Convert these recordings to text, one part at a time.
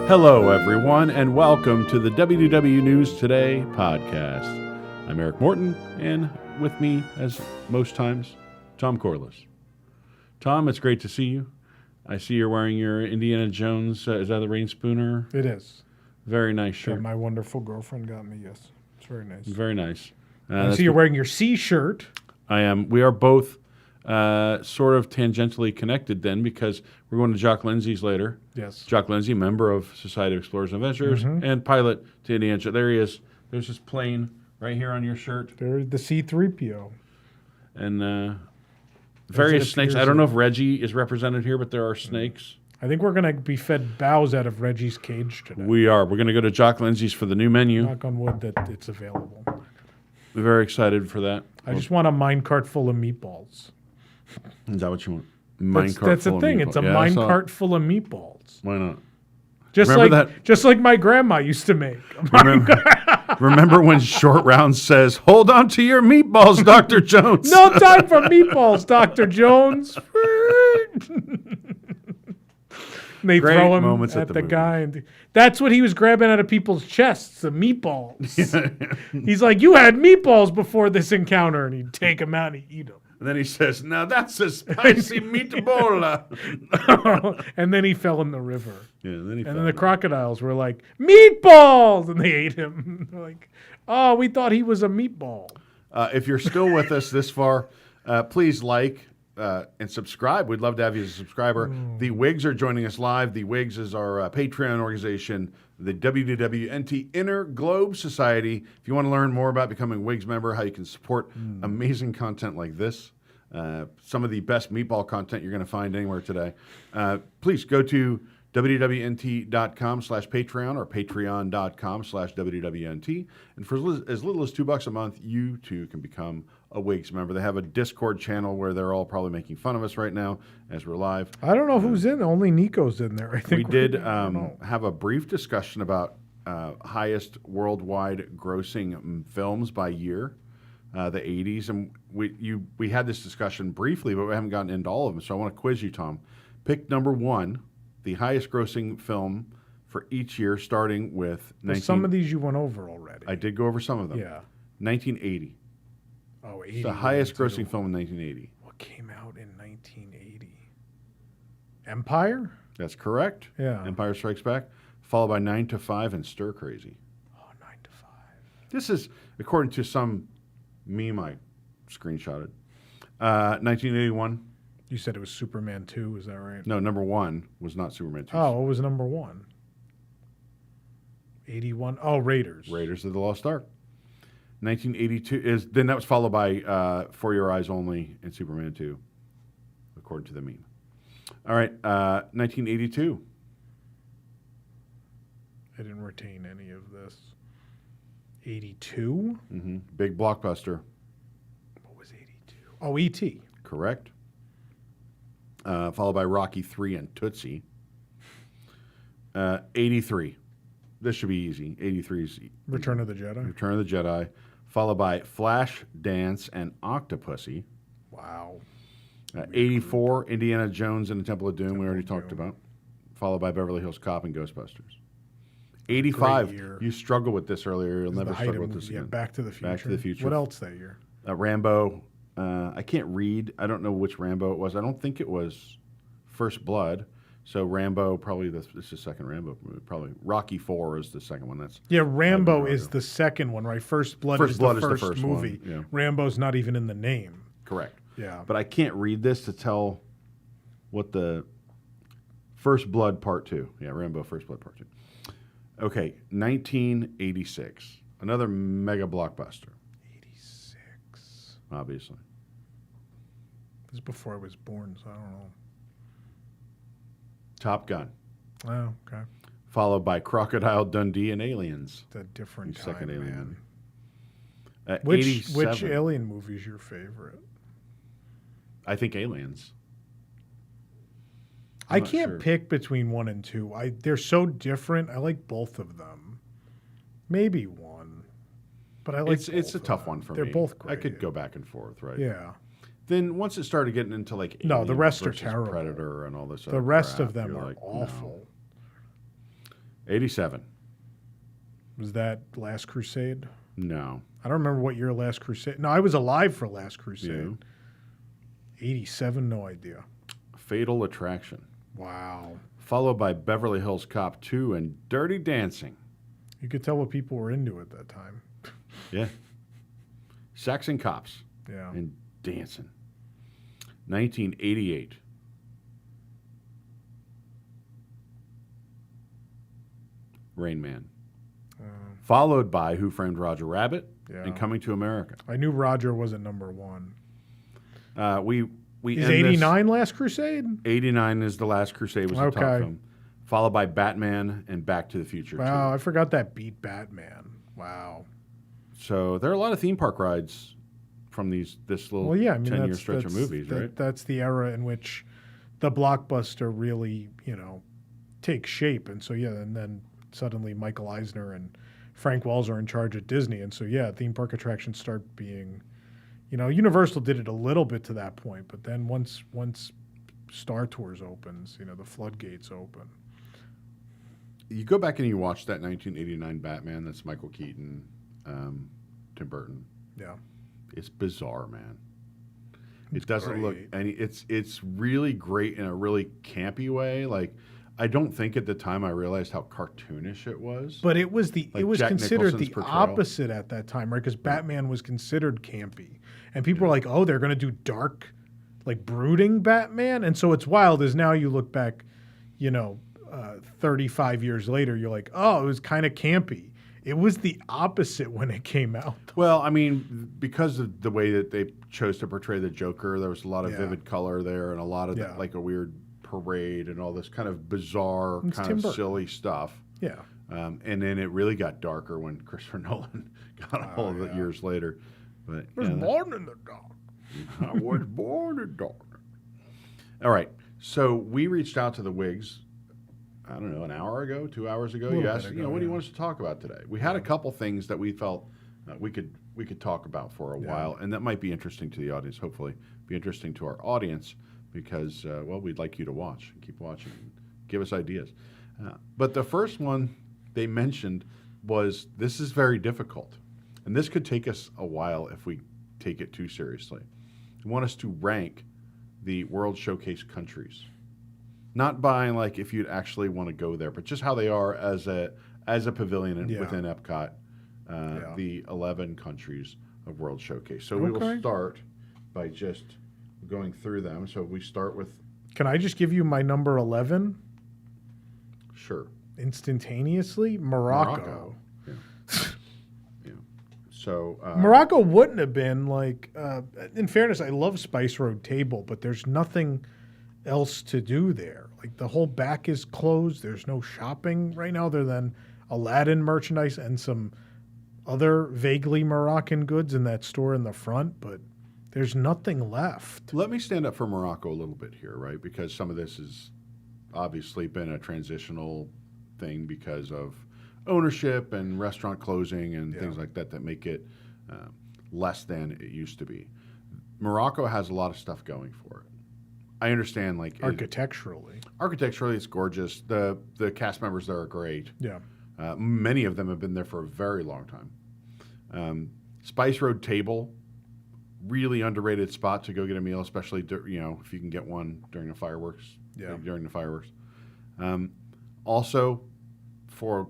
Hello, everyone, and welcome to the WDW News Today podcast. I'm Eric Morton, and with me, as most times, Tom Corliss. Tom, it's great to see you. I see you're wearing your Indiana Jones, is that the rain spooner? It is. Very nice shirt. That my wonderful girlfriend got me, yes. It's very nice. Very nice. I see you're wearing your C shirt. I am. We are both sort of tangentially connected then, because we're going to Jock Lindsay's later. Yes. Jock Lindsay, member of Society of Explorers and Adventurers, and pilot to Indiana Jones. There he is. There's this plane right here on your shirt. There's the C-3PO. And various snakes. I don't know if Reggie is represented here, but there are snakes. I think we're going to be fed bows out of Reggie's cage today. We are. We're going to go to Jock Lindsay's for the new menu. Knock on wood that it's available. We're very excited for that. I just want a minecart full of meatballs. Is that what you want? That's the thing. It's a minecart full of meatballs. Why not? Just like my grandma used to make. Remember when Short Round says, "Hold on to your meatballs, Dr. Jones." No time for meatballs, Dr. Jones. They Great throw him moments at the movie. guy. And that's what he was grabbing out of people's chests, the meatballs. He's like, you had meatballs before this encounter. And he'd take them out and he'd eat them. And then he says, "Now that's a spicy meatball." And then he fell in the river. Yeah, And then the crocodiles were like, meatballs! And they ate him. They're like, oh, we thought he was a meatball. If you're still with us this far, please like and subscribe. We'd love to have you as a subscriber. The Wigs are joining us live. The Wigs is our Patreon organization, the WDW Inner Globe Society. If you want to learn more about becoming a Wigs member, how you can support amazing content like this, some of the best meatball content you're going to find anywhere today, please go to wwnt.com/Patreon or patreon.com/WDWNT. And for as little as $2 a month, you too can become a Wigs member. They have a Discord channel where they're all probably making fun of us right now as we're live. I don't know who's in. Only Nico's in there. I think we did have a brief discussion about highest worldwide grossing films by year, the 80s. And we had this discussion briefly, but we haven't gotten into all of them. So I want to quiz you, Tom. Pick number one, the highest grossing film for each year, starting with... Some of these you went over already. I did go over some of them. Yeah. 1980. Oh, 80. It's the highest grossing film in 1980. What came out in 1980? Empire? That's correct. Yeah. Empire Strikes Back, followed by 9 to 5 and Stir Crazy. Oh, 9 to 5. This is, according to some meme I screenshotted, 1981. You said it was Superman 2, is that right? No, number one was not Superman 2. Oh, what was number one? 81. Oh, Raiders. Raiders of the Lost Ark. 1982 then that was followed by For Your Eyes Only and Superman 2, according to the meme. All right, 1982. I didn't retain any of this. 82? Mm-hmm. Big blockbuster. What was 82? Oh, E.T. Correct. Followed by Rocky 3 and Tootsie. 83. This should be easy. 83 is Return of the Jedi. Return of the Jedi. Followed by Flash Dance and Octopussy. Wow. 84, Indiana Jones and the Temple of Doom, we already talked about. Followed by Beverly Hills Cop and Ghostbusters. 85, you struggled with this earlier. You'll never struggle with this again. Back to the Future. Back to the Future. What else that year? Rambo. I can't read. I don't know which Rambo it was. I don't think it was First Blood. So Rambo, probably this is the second Rambo movie. Probably Rocky 4 is the second one. Rambo is the second one, right? First Blood is the first movie. One, yeah. Rambo's not even in the name. Correct. Yeah. But I can't read this to tell what the First Blood Part 2. Yeah, Rambo First Blood Part 2. Okay, 1986. Another mega blockbuster. 86. Obviously. This is before I was born, so I don't know. Top Gun. Oh, okay. Followed by Crocodile Dundee and Aliens. It's a different time, second Alien. Man. Which Alien movie is your favorite? I think Aliens. I can't pick between 1 and 2. They're so different. I like both of them. Maybe one, but I like. It's a tough one for me. They're both great. I could go back and forth, right? Yeah. Then once it started getting into like no, the rest are versus terrible. Predator and all this. The rest of them are awful. 87. Was that Last Crusade? No. I don't remember what year Last Crusade. No, I was alive for Last Crusade. Yeah. 87, no idea. Fatal Attraction. Wow. Followed by Beverly Hills Cop 2 and Dirty Dancing. You could tell what people were into at that time. Yeah. Sex and Cops. Yeah. And Dancing. 1988. Rain Man. Followed by Who Framed Roger Rabbit and Coming to America. I knew Roger wasn't number one. We Is end 89 Last Crusade? 89 is The Last Crusade was the top film. Followed by Batman and Back to the Future. Wow, I forgot that beat Batman. Wow. So there are a lot of theme park rides from this little 10-year stretch of movies, right? That's the era in which the blockbuster really, takes shape. And so, and then suddenly Michael Eisner and Frank Wells are in charge at Disney. And so, theme park attractions start being, Universal did it a little bit to that point. But then once Star Tours opens, the floodgates open. You go back and you watch that 1989 Batman. That's Michael Keaton, Tim Burton. Yeah. It's bizarre, man. It's it doesn't great. look any. It's really great in a really campy way. Like, I don't think at the time I realized how cartoonish it was. But it was Jack considered Nicholson's the portrayal. opposite at that time, right? Because Batman was considered campy, and people were like, "Oh, they're going to do dark, like brooding Batman." And so it's wild as now you look back, 35 years later, you're like, "Oh, it was kind of campy." It was the opposite when it came out. Well, I mean, because of the way that they chose to portray the Joker, there was a lot of vivid color there and a lot of like a weird parade and all this kind of bizarre, kind of silly stuff. Yeah. And then it really got darker when Christopher Nolan got a hold of it years later. But I was born in the dark. I was born in the dark. All right. So we reached out to the Wigs, I don't know, an hour ago, 2 hours ago. You asked, what do you want us to talk about today? We had a couple things that we felt we could talk about for a while, and that might be interesting to the audience, hopefully be interesting to our audience, because, we'd like you to watch and keep watching and give us ideas. But the first one they mentioned was, this is very difficult, and this could take us a while if we take it too seriously. They want us to rank the World Showcase countries. Not by like if you'd actually want to go there, but just how they are as a pavilion within EPCOT, the 11 countries of World Showcase. So we will start by just going through them. So we start with... Can I just give you my number 11? Sure. Instantaneously? Morocco. Yeah. So... Morocco wouldn't have been like... in fairness, I love Spice Road Table, but there's nothing else to do there. Like, the whole back is closed. There's no shopping right now other than Aladdin merchandise and some other vaguely Moroccan goods in that store in the front, but there's nothing left. Let me stand up for Morocco a little bit here, right? Because some of this has obviously been a transitional thing because of ownership and restaurant closing and things like that make it less than it used to be. Morocco has a lot of stuff going for it. I understand, like architecturally, it's gorgeous. The cast members there are great. Yeah, many of them have been there for a very long time. Spice Road Table, really underrated spot to go get a meal, especially if you can get one during the fireworks. Yeah, during the fireworks. Also, for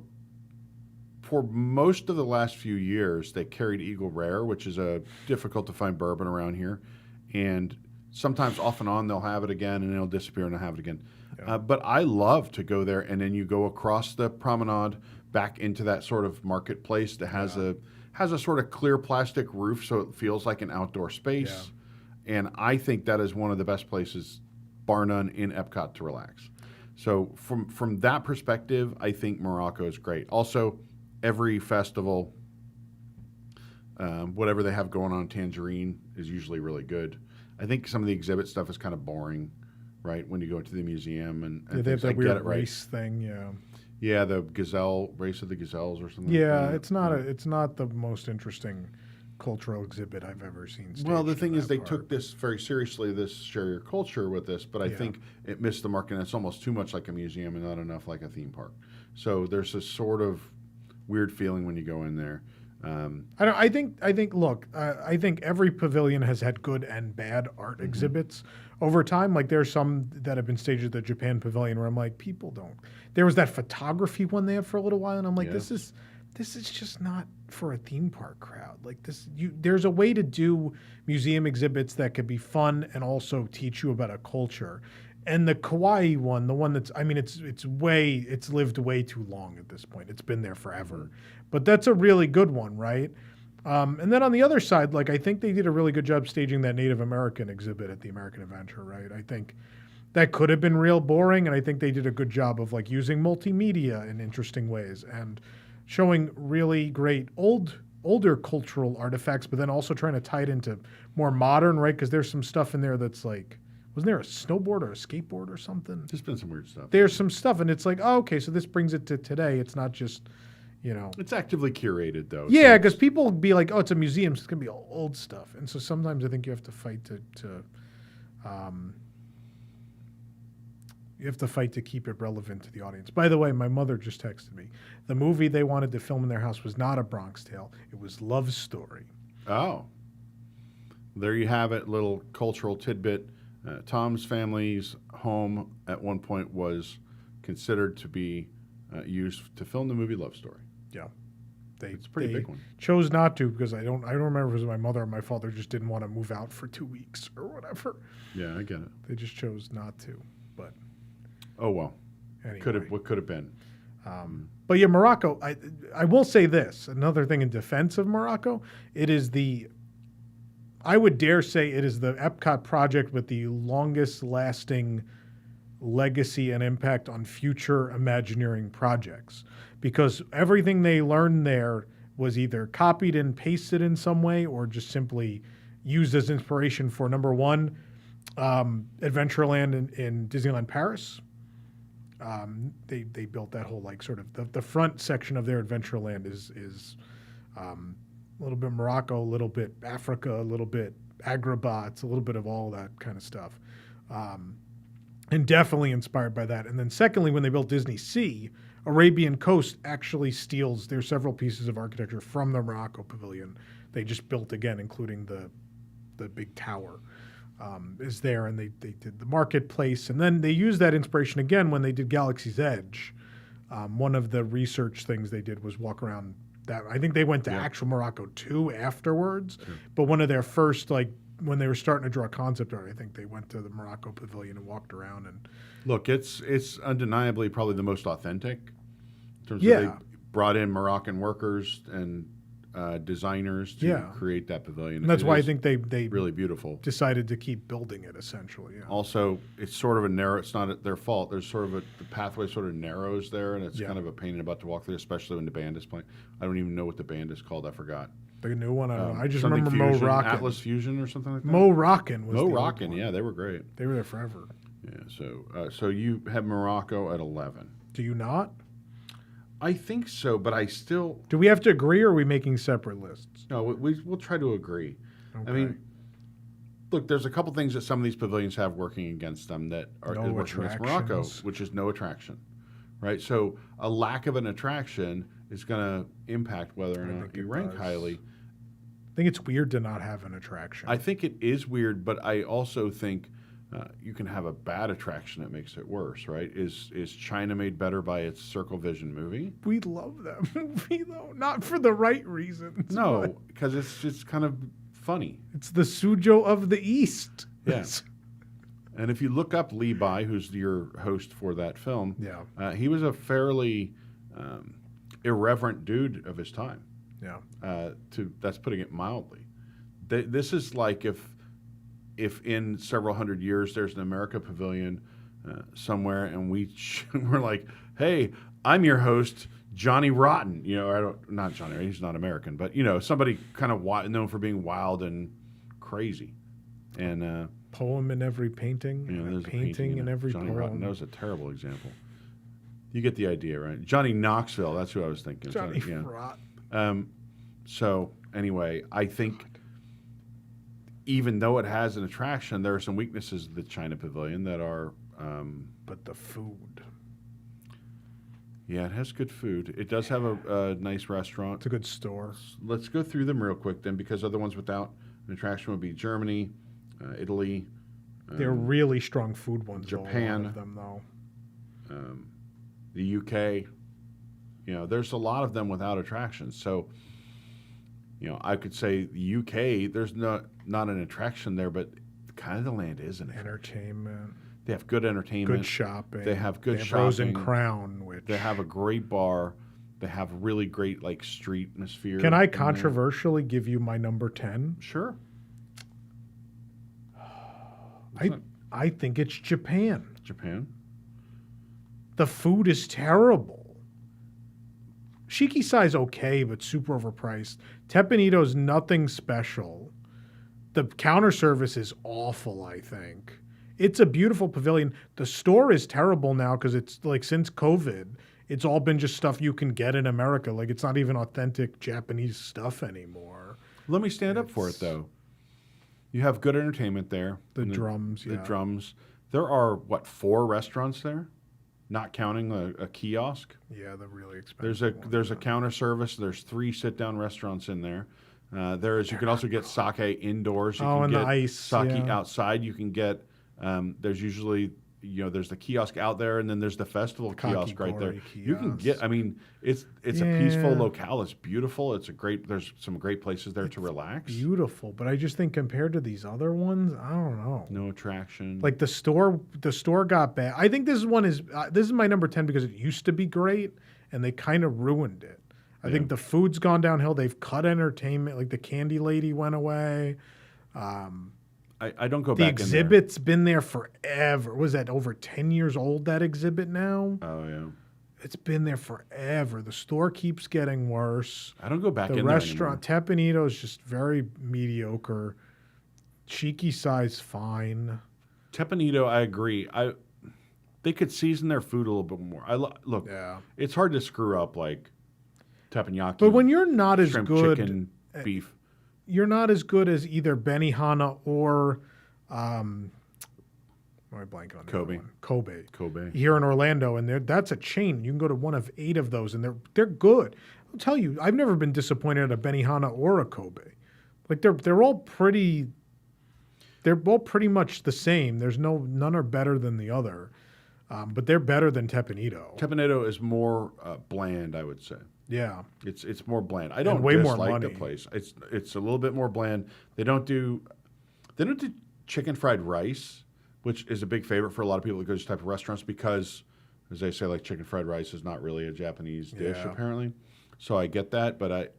most of the last few years, they carried Eagle Rare, which is a difficult to find bourbon around here, and sometimes off and on they'll have it again and it'll disappear and they'll have it again. Yeah. But I love to go there and then you go across the promenade back into that sort of marketplace that has a sort of clear plastic roof so it feels like an outdoor space. Yeah. And I think that is one of the best places, bar none, in EPCOT to relax. So from that perspective, I think Morocco is great. Also, every festival, whatever they have going on in Tangerine is usually really good. I think some of the exhibit stuff is kind of boring, right? When you go into the museum and they have that weird race thing, Yeah, the gazelle race of the gazelles or something. Yeah, like that. it's not the most interesting cultural exhibit I've ever seen. Well, the thing is, they took this very seriously, this share your culture with this, but I think it missed the mark, and it's almost too much like a museum and not enough like a theme park. So there's a sort of weird feeling when you go in there. I think. Look, I think every pavilion has had good and bad art exhibits over time. Like there's some that have been staged at the Japan Pavilion where I'm like, people don't. There was that photography one they had for a little while, and I'm like, Yeah. this is just not for a theme park crowd. Like this, there's a way to do museum exhibits that could be fun and also teach you about a culture. And the Kauai one, the one that's, I mean, it's lived way too long at this point. It's been there forever. But that's a really good one, right? And then on the other side, like I think they did a really good job staging that Native American exhibit at the American Adventure, right? I think that could have been real boring, and I think they did a good job of like using multimedia in interesting ways and showing really great older cultural artifacts, but then also trying to tie it into more modern, right? Because there's some stuff in there that's like, wasn't there a snowboard or a skateboard or something? There's been some weird stuff. There's some stuff, and it's like, oh, okay, so this brings it to today. It's not just, you know. It's actively curated, though. Yeah, because people be like, oh, it's a museum, so it's going to be all old stuff. And so sometimes I think you have to fight to keep it relevant to the audience. By the way, my mother just texted me. The movie they wanted to film in their house was not A Bronx Tale. It was Love Story. Oh. There you have it, little cultural tidbit. Tom's family's home at one point was considered to be used to film the movie Love Story. Yeah. It's a pretty big one. Chose not to because I don't remember if it was my mother or my father just didn't want to move out for 2 weeks or whatever. Yeah, I get it. They just chose not to. But oh well. anyway. What could have been. But yeah, Morocco, I will say this, another thing in defense of Morocco, I would dare say it is the EPCOT project with the longest lasting legacy and impact on future Imagineering projects, because everything they learned there was either copied and pasted in some way or just simply used as inspiration for, number one, Adventureland in Disneyland Paris. They built that whole like sort of the front section of their Adventureland is a little bit Morocco, a little bit Africa, a little bit Agrabah. It's a little bit of all that kind of stuff. And definitely inspired by that. And then secondly, when they built Disney Sea, Arabian Coast actually steals, there's several pieces of architecture from the Morocco Pavilion. They just built again, including the big tower is there. And they did the marketplace. And then they used that inspiration again when they did Galaxy's Edge. One of the research things they did was walk around that. I think they went to actual Morocco too afterwards, but one of their first, like when they were starting to draw concept art, I think they went to the Morocco Pavilion and walked around. And look, it's undeniably probably the most authentic in terms of they brought in Moroccan workers and designers to create that pavilion. And that's why I think they really beautiful. Decided to keep building it essentially. Yeah. Also, it's sort of a narrow. It's not their fault. There's sort of the pathway sort of narrows there, and it's kind of a pain in the butt to walk through, especially when the band is playing. I don't even know what the band is called. I forgot. The new one. I don't know. I just Something remember Fusion, Mo Rockin'. Atlas Fusion or something like that. Mo Rockin' was Mo the Rockin'. old one. Yeah, they were great. They were there forever. Yeah. So you have Morocco at 11. Do you not? I think so, but I still. Do we have to agree, or are we making separate lists? No, we'll try to agree. Okay. I mean, look, there's a couple things that some of these pavilions have working against them that are No working against Morocco, attractions. which is no attraction, right? So a lack of an attraction is going to impact whether or I not think you it rank does. highly. I think it's weird to not have an attraction. I think it is weird, but I also think you can have a bad attraction that makes it worse, right? Is China made better by its Circle Vision movie? We love that movie, though. Not for the right reasons. No, but because it's just kind of funny. it's the Suzhou of the East. Yes. And if you look up Lee Bai, who's your host for that film, he was a fairly irreverent dude of his time. Yeah. That's putting it mildly. This is like if in several hundred years there's an America Pavilion somewhere, and we're like, hey, I'm your host, Johnny Rotten. You know, not Johnny. He's not American, but you know, somebody kind of known for being wild and crazy. And poem in every painting, you know, and a painting in every Johnny poem. Rotten. That was a terrible example. You get the idea, right? Johnny Knoxville. That's who I was thinking. Johnny yeah. Rotten. So anyway, I think even though it has an attraction, there are some weaknesses of the China Pavilion that are. But the food. Yeah, it has good food. It does have a nice restaurant. It's a good store. Let's go through them real quick then, because other ones without an attraction would be Germany, Italy, They're really strong food ones. Though, a Japan. lot of them, though. the UK. There's a lot of them without attractions. So, I could say the UK, there's not an attraction there, but kind of the land is an attraction. Entertainment. They have good entertainment. Good shopping. They have good have shopping. Rose and Crown, which They have a great bar. They have really great street atmosphere. Can I in there. controversially give you my number 10? Sure. I think it's Japan. Japan. The food is terrible. Shiki-Sai's okay, but super overpriced. Teppanyto's nothing special. The counter service is awful, I think. It's a beautiful pavilion. The store is terrible now because it's since COVID, it's all been just stuff you can get in America. It's not even authentic Japanese stuff anymore. Let me stand up for it, though. You have good entertainment there. The drums, The yeah. drums. There are, 4 restaurants there? Not counting a kiosk. Yeah, they're really expensive. There's a counter service. There's 3 sit-down restaurants in there. You can also get sake indoors. You can and get the ice. sake Yeah. outside. You can get, there's usually, there's the kiosk out there, and then there's the festival kiosk right there. You can get, it's a peaceful locale. It's beautiful. There's some great places there to relax. Beautiful, but I just think compared to these other ones, I don't know. No attraction. The store got bad. I think this is my number 10 because it used to be great and they kind of ruined it. I think the food's gone downhill. They've cut entertainment. The Candy Lady went away. I don't go The back exhibit's been there forever. Was that over 10 years old, that exhibit now? in there. Oh, yeah. It's been there forever. The store keeps getting worse. I don't go back The in restaurant, there Teppanyto, is just very mediocre. Shiki-Sai's fine. Teppanyto, I agree. They could season their food a little bit more. Look, Yeah. it's hard to screw up teppanyaki. But when you're not as shrimp, good, chicken, beef. you're not as good as either Benihana or, am I blanking on the Kobe. other one? Kobe. Here in Orlando, and that's a chain. You can go to one of 8 of those, and they're good. I'll tell you, I've never been disappointed at a Benihana or a Kobe. They're all pretty. They're all pretty much the same. None are better than the other, but they're better than Teppanyto. Teppanyto is more bland, I would say. Yeah, It's more bland. I don't way more dislike the money. place. It's a little bit more bland. They don't do chicken fried rice, which is a big favorite for a lot of people that go to this type of restaurants because, as they say, chicken fried rice is not really a Japanese dish Yeah. apparently. So I get that, but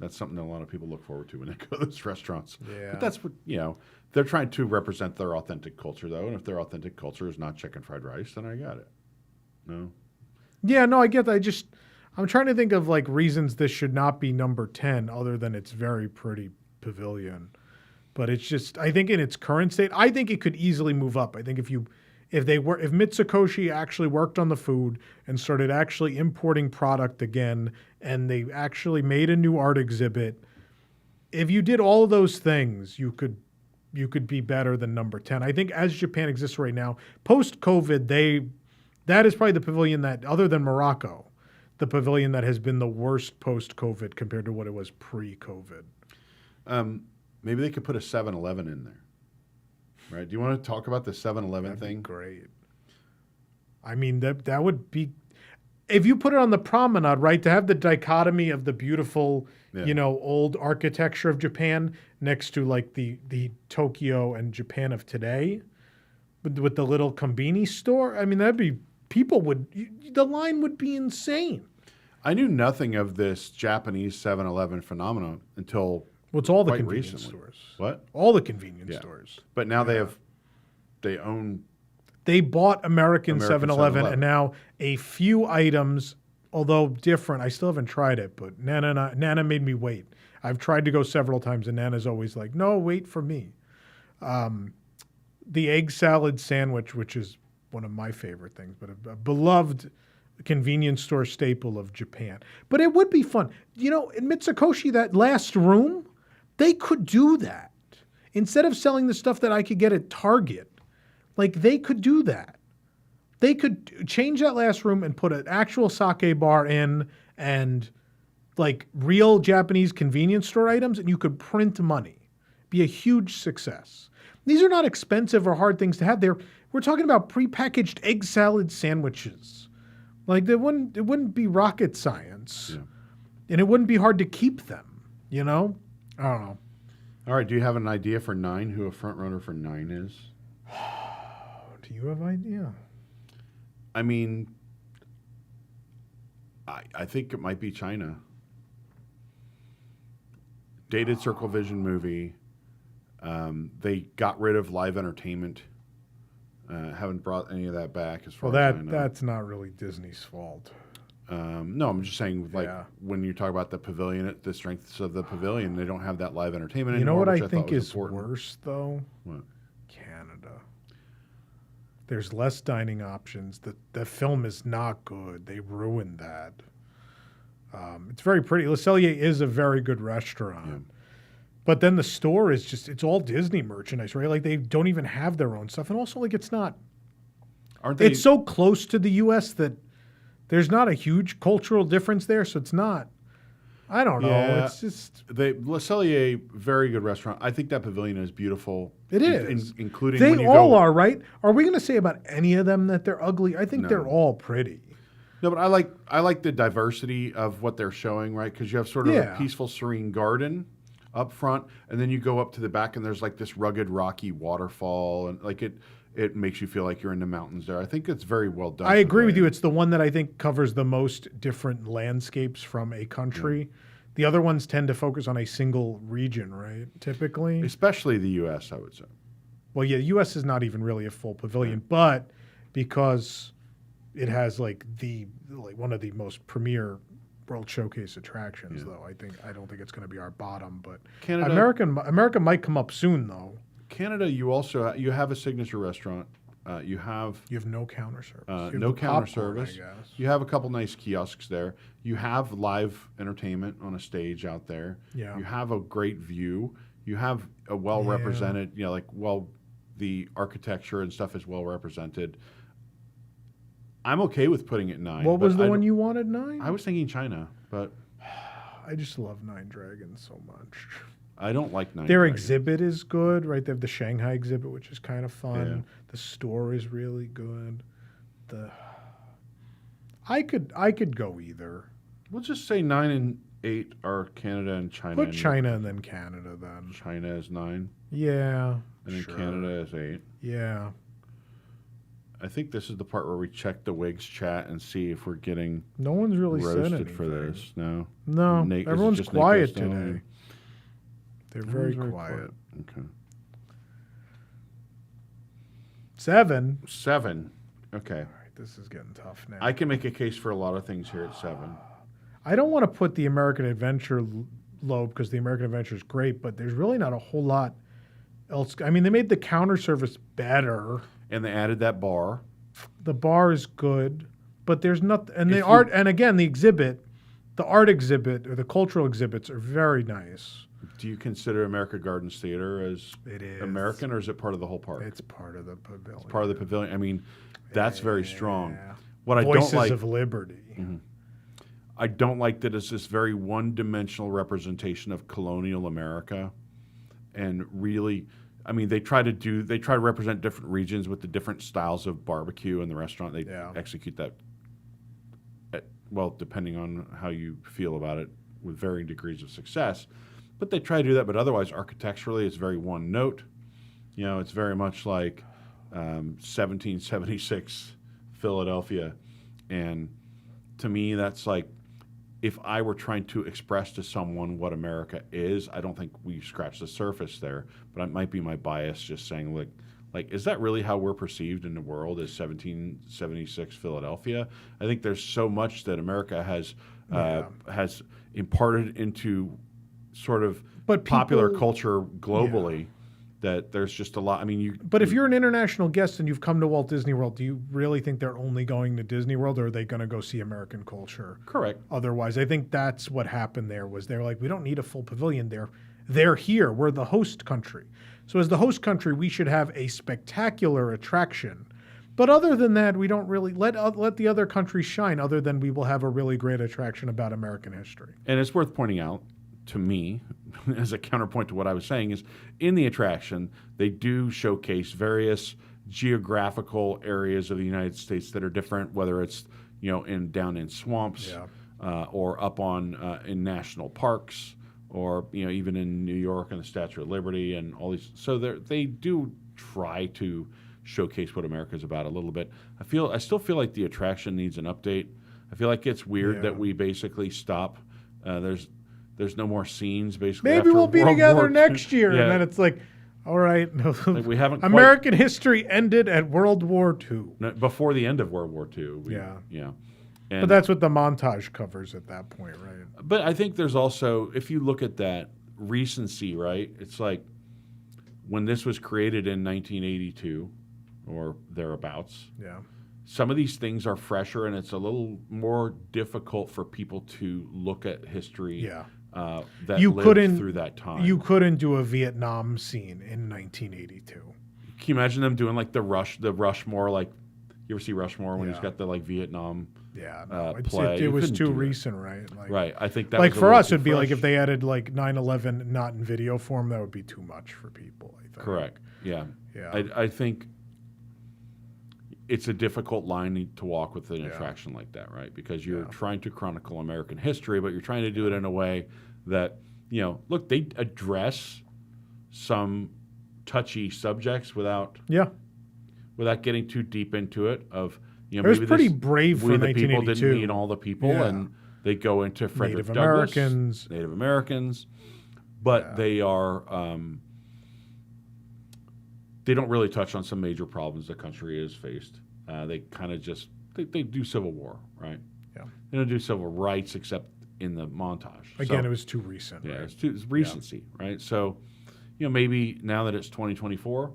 that's something that a lot of people look forward to when they go to those restaurants. Yeah. But that's what they're trying to represent their authentic culture though, and if their authentic culture is not chicken fried rice, then I got it. No. yeah. No, I get that. I'm trying to think of reasons this should not be number 10, other than it's very pretty pavilion. But it's just, I think in its current state, I think it could easily move up. I think if Mitsukoshi actually worked on the food and started actually importing product again, and they actually made a new art exhibit, if you did all of those things, you could be better than number 10. I think as Japan exists right now, post-COVID, that is probably the pavilion that, other than Morocco, the pavilion that has been the worst post-COVID compared to what it was pre-COVID. Maybe they could put a 7-Eleven in there. Right? Do you want to talk about the 7-Eleven That'd thing? be great. That would be, if you put it on the promenade, right, to have the dichotomy of the beautiful, old architecture of Japan next to the Tokyo and Japan of today, with the little kombini store. That'd be, the line would be insane. I knew nothing of this Japanese 7-Eleven phenomenon until Well, it's all the quite convenience recently. stores. What? All the convenience Yeah. stores. But now they own. They bought American American 7-Eleven, 7-Eleven. and now a few items, although different, I still haven't tried it, but Nana made me wait. I've tried to go several times, and Nana's always like, no, wait for me. The egg salad sandwich, which is one of my favorite things, but a beloved convenience store staple of Japan. But it would be fun. In Mitsukoshi, that last room, they could do that. Instead of selling the stuff that I could get at Target, they could do that. They could change that last room and put an actual sake bar in and like real Japanese convenience store items, and you could print money. Be a huge success. These are not expensive or hard things to have there. We're talking about prepackaged egg salad sandwiches. Like it wouldn't be rocket science. Yeah. And it wouldn't be hard to keep them, you know? I don't know. All right. Do you have an idea for 9? Who a front runner for 9 is? Do you have an idea? I mean, I think it might be China. Dated Circle Vision movie. They got rid of live entertainment. Haven't brought any of that back as far as I know. That's not really Disney's fault. No, I'm just saying, like, when you talk about the pavilion, the strengths of the pavilion, they don't have that live entertainment You know anymore. what which I think is important. worse, though? What? Canada. There's less dining options. The film is not good. They ruined that. It's very pretty. Le Cellier is a very good restaurant. Yeah. But then the store is just, it's all Disney merchandise, right? Like they don't even have their own stuff. And also, like, it's not, Aren't they? it's so close to the U.S. that there's not a huge cultural difference there. So it's not, I don't know. Yeah. It's just. Le Cellier, very good restaurant. I think that pavilion is beautiful. It is. Including They when you all go, are, right? Are we going to say about any of them that they're ugly? I think No. they're all pretty. No, but I like the diversity of what they're showing, right? Because you have sort of a peaceful, serene garden up front, and then you go up to the back, and there's like this rugged, rocky waterfall, and like it makes you feel like you're in the mountains there. I think it's very well done. I agree with you. It's the one that I think covers the most different landscapes from a country. Yeah. The other ones tend to focus on a single region, right? Typically. Especially the U.S., I would say. Well, yeah, the U.S. is not even really a full pavilion, but because it has like one of the most premier World Showcase attractions, though. I don't think it's going to be our bottom, but Canada, America might come up soon, though. Canada, you have a signature restaurant. You have no counter service. No counter service. You have a couple nice kiosks there. You have live entertainment on a stage out there. Yeah. You have a great view. You have a well represented. The architecture and stuff is well represented. I'm okay with putting it 9. What was the one you wanted 9? I was thinking China, but I just love Nine Dragons so much. I don't like 9 Their Dragons. exhibit is good, right? They have the Shanghai exhibit, which is kind of fun. Yeah. The store is really good. I could go either. We'll just say 9 and 8 are Canada and China. Put China and then Canada then. China is 9. Yeah. And then sure. Canada is 8. Yeah. I think this is the part where we check the Wigs chat and see if we're getting no one's really said roasted anything for this. No. No. Is it Everyone's just quiet Nico today. They're very quiet. Okay. 7. 7. Okay. All right, this is getting tough now. I can make a case for a lot of things here at 7. I don't want to put the American Adventure low because the American Adventure is great, but there's really not a whole lot else. I mean, they made the counter service better. And they added that bar. The bar is good, but there's not. And the art, and again, the art exhibit or the cultural exhibits are very nice. Do you consider America Gardens Theater as It is American, or is it part of the whole park? It's part of the pavilion. It's part of the pavilion. I mean, that's very strong. What Voices I don't like of Liberty. Mm-hmm. I don't like that it's this very one-dimensional representation of colonial America, and really, I mean, they try to represent different regions with the different styles of barbecue in the restaurant. They execute that, depending on how you feel about it, with varying degrees of success. But they try to do that, but otherwise, architecturally, it's very one note. You know, it's very much like 1776 Philadelphia, and to me, that's like, if I were trying to express to someone what America is, I don't think we scratch the surface there. But it might be my bias just saying, like, is that really how we're perceived in the world as 1776 Philadelphia? I think there's so much that America has imparted into sort of popular culture globally that there's just a lot. I mean, But if you're an international guest and you've come to Walt Disney World, do you really think they're only going to Disney World, or are they going to go see American culture? Correct. Otherwise, I think that's what happened there. Was they're like, we don't need a full pavilion. They're here. We're the host country. So as the host country, we should have a spectacular attraction But other than that, we don't really let the other countries shine. Other than we will have a really great attraction about American history. And it's worth pointing out to me, as a counterpoint to what I was saying, is in the attraction, they do showcase various geographical areas of the United States that are different, whether it's, down in swamps or up on in national parks, or, even in New York and the Statue of Liberty and all these. So they do try to showcase what America's about a little bit. I still feel like the attraction needs an update. I feel like it's weird that we basically stop. There's no more scenes basically. Maybe we'll be together next year, and then it's like, all right, like we haven't. American history ended at World War II. No, before the end of World War II. But that's what the montage covers at that point, right? But I think there's also, if you look at that recency, right? It's like when this was created in 1982 or thereabouts. Yeah. Some of these things are fresher, and it's a little more difficult for people to look at history. Yeah. That lived through that time. You couldn't do a Vietnam scene in 1982. Can you imagine them doing like the Rushmore? Like, you ever see Rushmore when he's got the Vietnam? Yeah, no, play? It was too recent, right? Right. I think that like was for us, it'd be fresh. like if they added 9/11 not in video form, that would be too much for people. I think. Correct. Yeah. Yeah. I think it's a difficult line to walk with an attraction like that, right? Because you're trying to chronicle American history, but you're trying to do it in a way that, look, they address some touchy subjects without getting too deep into it. It was pretty brave for 1982. People didn't mean all the people, and they go into Frederick Douglass, Native Americans, but they are. They don't really touch on some major problems the country has faced. They kind of just they do Civil War, right? Yeah. They don't do civil rights except in the montage. Again, it was too recent. Yeah, right? it's recency, right? So, maybe now that it's 2024,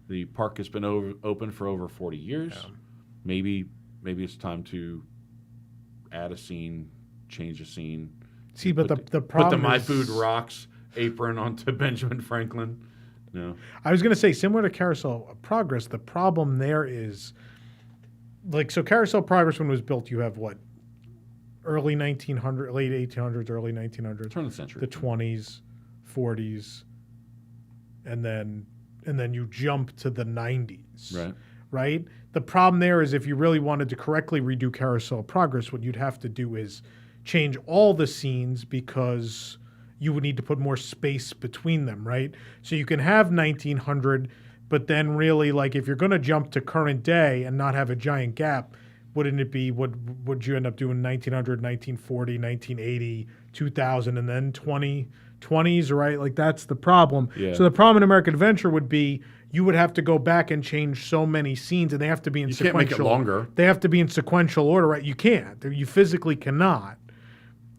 the park has been open for over 40 years. Yeah. Maybe it's time to add a scene, change a scene. See, but the problem put the My Food Rocks apron onto Benjamin Franklin. No. I was going to say, similar to Carousel of Progress, the problem there is, Carousel of Progress, when it was built, you have what? Early 1900s, late 1800s, early 1900s. Turn of the century. The 20s, 40s, and then you jump to the 90s. Right. Right? The problem there is if you really wanted to correctly redo Carousel of Progress, what you'd have to do is change all the scenes because you would need to put more space between them, right? So you can have 1900, but then really, if you're going to jump to current day and not have a giant gap, wouldn't it be, would you end up doing 1900, 1940, 1980, 2000, and then 20s, right? That's the problem. Yeah. So the problem in American Adventure would be you would have to go back and change so many scenes, and they have to be in sequential. You can't make it longer. They have to be in sequential order, right? You can't. You physically cannot.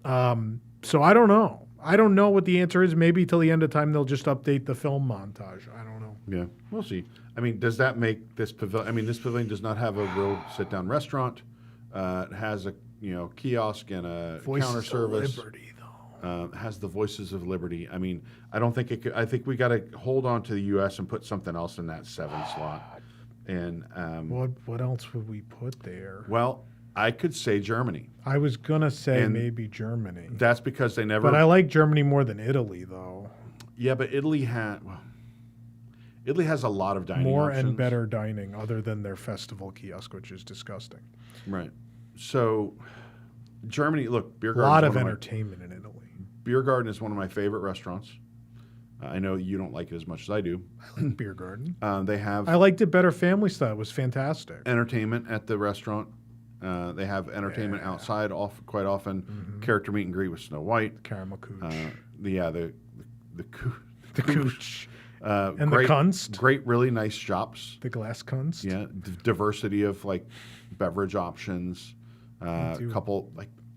So I don't know. I don't know what the answer is. Maybe till the end of time they'll just update the film montage. I don't know. Yeah, we'll see. I mean, does that make this pavilion? This pavilion does not have a real sit-down restaurant. It has a kiosk and a counter service. Liberty, though. Has the Voices of Liberty. I don't think it could. I think we got to hold on to the U.S. and put something else in that 7 slot. And what else would we put there? Well, I could say Germany. I was gonna say maybe Germany. That's because they never. But I like Germany more than Italy, though. Yeah, but Italy has a lot of dining more options. and better dining, other than their festival kiosk, which is disgusting. Right. So, Germany. Look, beer a garden. lot of entertainment in Italy. Beer Garden is one of my favorite restaurants. I know you don't like it as much as I do. I like Beer Garden. They have. I liked it better family style. It was fantastic. Entertainment at the restaurant. They have entertainment outside quite often. Mm-hmm. Character meet and greet with Snow White. Caramel Cooch. The Cooch. And great, the Kunst. Great, really nice shops. The Glass Kunst. Yeah, diversity of beverage options. Couple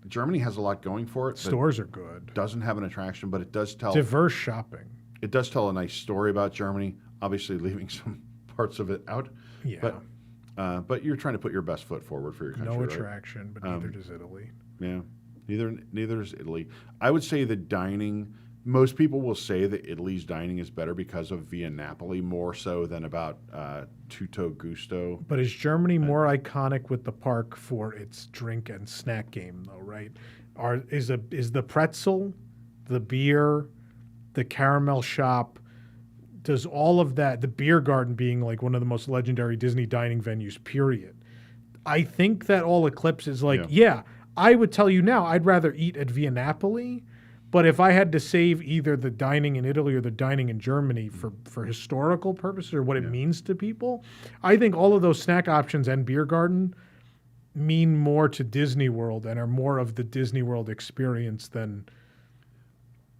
Germany has a lot going for it. Stores are good. Doesn't have an attraction, but it does tell diverse shopping. It does tell a nice story about Germany. Obviously, leaving some parts of it out. Yeah. But you're trying to put your best foot forward for your country. No attraction, but neither does Italy. Yeah, neither does Italy. I would say the dining most people will say that Italy's dining is better because of Via Napoli more so than about Tutto Gusto. But is Germany more iconic with the park for its drink and snack game, though? Right? Is the pretzel, the beer, the caramel shop? Does all of that, the beer garden being like one of the most legendary Disney dining venues, period. I think that all eclipses, like, I would tell you now, I'd rather eat at Via Napoli, but if I had to save either the dining in Italy or the dining in Germany for historical purposes or what it means to people, I think all of those snack options and beer garden mean more to Disney World and are more of the Disney World experience than...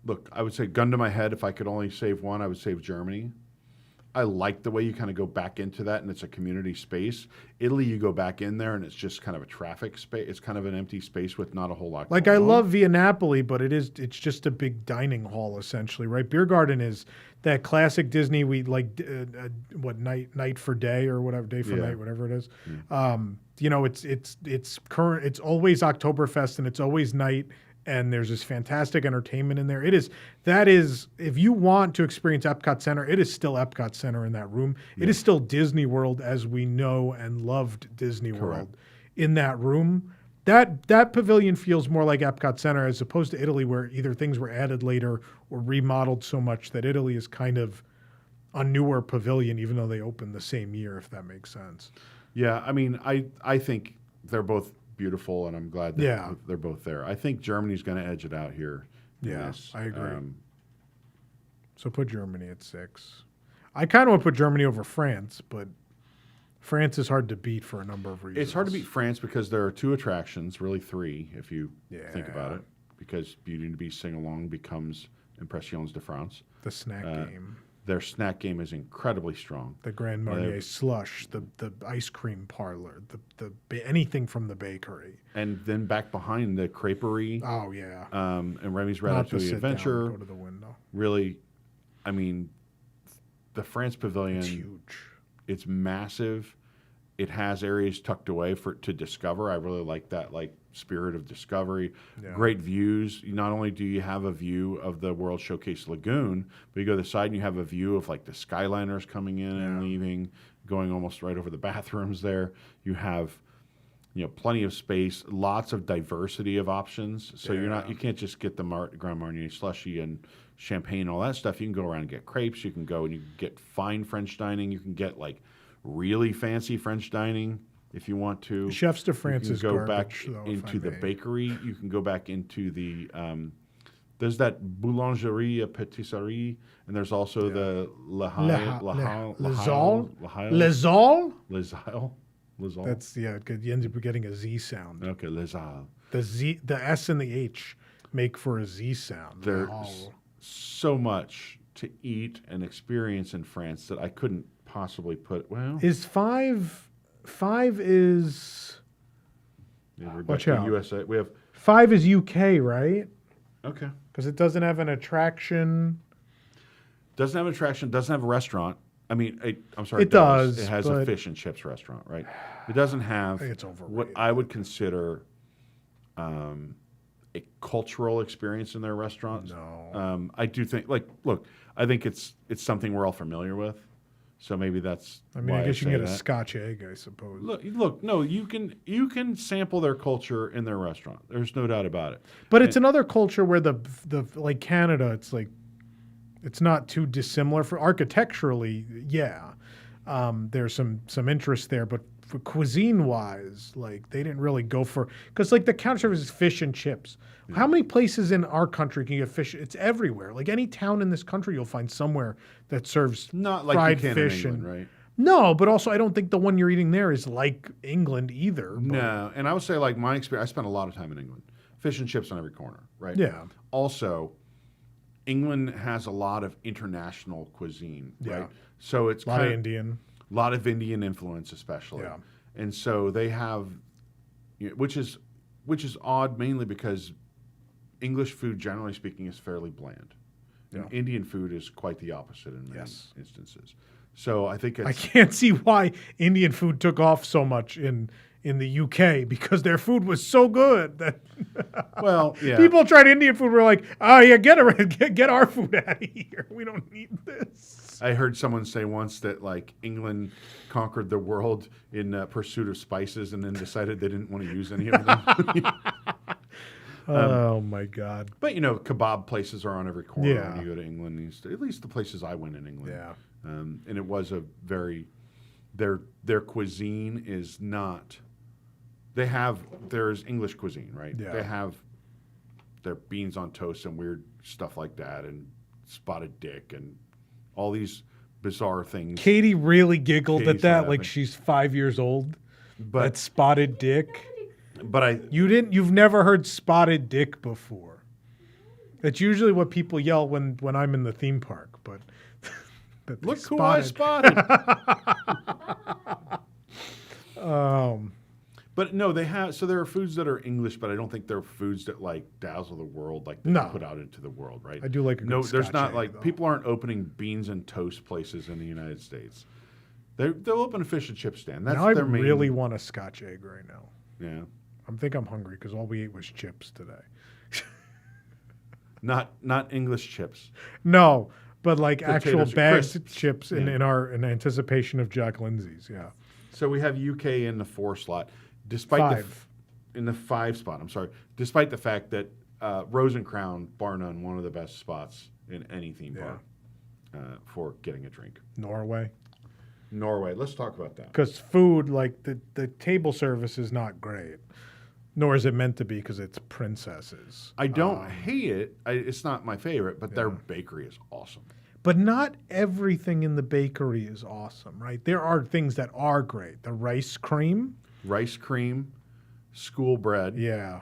Look, I would say gun to my head, if I could only save one, I would save Germany. I like the way you kind of go back into that and it's a community space. Italy, you go back in there and it's just kind of a traffic space. It's kind of an empty space with not a whole lot Like, going I on. love Via Napoli, but it's just a big dining hall, essentially, right? Beer garden is that classic Disney, we like, night for day or whatever, day for night, whatever it is. You know, it's current, it's always Oktoberfest and it's always night. And there's this fantastic entertainment in there. That is, if you want to experience Epcot Center, it is still Epcot Center in that room. It is still Disney World as we know and loved Disney World in that room. That pavilion feels more like Epcot Center as opposed to Italy, where either things were added later or remodeled so much that Italy is kind of a newer pavilion, even though they opened the same year, if that makes sense. Yeah, I mean, I think they're both beautiful, and I'm glad that they're both there. I think Germany's going to edge it out here. Yes, I agree. So put Germany at 6. I kind of want to put Germany over France, but France is hard to beat for a number of reasons. It's hard to beat France because there are 2 attractions, really 3, if you think about it, because Beauty and the Beast Sing-Along becomes Impressions de France. The snack game. Their snack game is incredibly strong. The Grand Marnier slush, the ice cream parlor, anything from the bakery. And then back behind the creperie. Oh, yeah. And Remy's Not to Ratatouille sit Adventure. down and go to the window. Really, I mean, the France Pavilion. It's huge. It's massive. It has areas tucked away to discover. I really like that, spirit of discovery. Yeah. Great views. Not only do you have a view of the World Showcase Lagoon, but you go to the side and you have a view of the Skyliners coming in and leaving, going almost right over the bathrooms there. You have, plenty of space, lots of diversity of options. So you can't just get the Grand Marnier slushy and champagne, all that stuff. You can go around and get crepes. You can go and you can get fine French dining. You can get really fancy French dining. If you want to, Chefs de France is go garbage, back into the bakery. You can go back into the. There's that boulangerie, a patisserie, and there's also the Lazal. That's you end up getting a Z sound. Okay, Lazal. The S and the H make for a Z sound. There's so much to eat and experience in France that I couldn't possibly put. Well, is 5 is... Watch out. USA. We have 5 is UK, right? Okay. Because it doesn't have an attraction. Doesn't have an attraction. Doesn't have a restaurant. I mean, I'm sorry. It does. It has a fish and chips restaurant, right? It doesn't have I think it's overrated. what I would consider a cultural experience in their restaurants. No. I do think, look, I think it's something we're all familiar with. So maybe that's. I mean, I guess you can get a Scotch egg, I suppose. Look, no, you can sample their culture in their restaurant. There's no doubt about it. But it's another culture where the like Canada, it's not too dissimilar for architecturally. Yeah, there's some interest there, but for cuisine wise, they didn't really go for because the counter service is fish and chips. Yeah. How many places in our country can you get fish? It's everywhere. Any town in this country, you'll find somewhere that serves not like fried you can fish in England, right? No, but also I don't think the one you're eating there is like England either. No, and I would say my experience. I spent a lot of time in England. Fish and chips on every corner, right? Yeah. Also, England has a lot of international cuisine, right? Yeah. So it's a lot of Indian. A lot of Indian influence, especially. Yeah. And so they have, which is odd, mainly because English food, generally speaking, is fairly bland. Yeah. And Indian food is quite the opposite in many instances. So I think I can't see why Indian food took off so much in in the UK because their food was so good that Well, yeah. people tried Indian food. Were like, oh yeah, get our food out of here. We don't need this. I heard someone say once that like England conquered the world in pursuit of spices and then decided they didn't want to use any of them. Oh my God. But kebab places are on every corner Yeah. when you go to England. At least the places I went in England. Yeah. And it was a very their cuisine is not. There's English cuisine, right? Yeah. They have their beans on toast and weird stuff like that, and spotted dick and all these bizarre things. Katie really giggled Katie's at that laughing. like she's 5 years old. But That spotted dick. but You've never heard spotted dick before. That's usually what people yell when I'm in the theme park, but that they look who I spotted. spotted. But no, they have. So there are foods that are English, but I don't think they're foods that like dazzle the world, like they No. put out into the world, right? I do like a good No, there's Scotch not egg, like though. people aren't opening beans and toast places in the United States. They'll open a fish and chip stand. That's Now I their main. really want a Scotch egg right now. Yeah, I'm hungry because all we ate was chips today. not English chips. No, but like Potato actual chip- bagged crisps. chips in anticipation of Jack Lindsay's. Yeah, So we have UK in the 4 slot, despite Five. in the 5 spot. I'm sorry, despite the fact that Rose and Crown, bar none, one of the best spots in any theme park for getting a drink. Norway. Norway. Let's talk about that. Because food, like the table service is not great, nor is it meant to be because it's princesses. I don't hate it. It's not my favorite, but their bakery is awesome. But not everything in the bakery is awesome, right? There are things that are great. The rice cream. Rice cream, school bread, Yeah.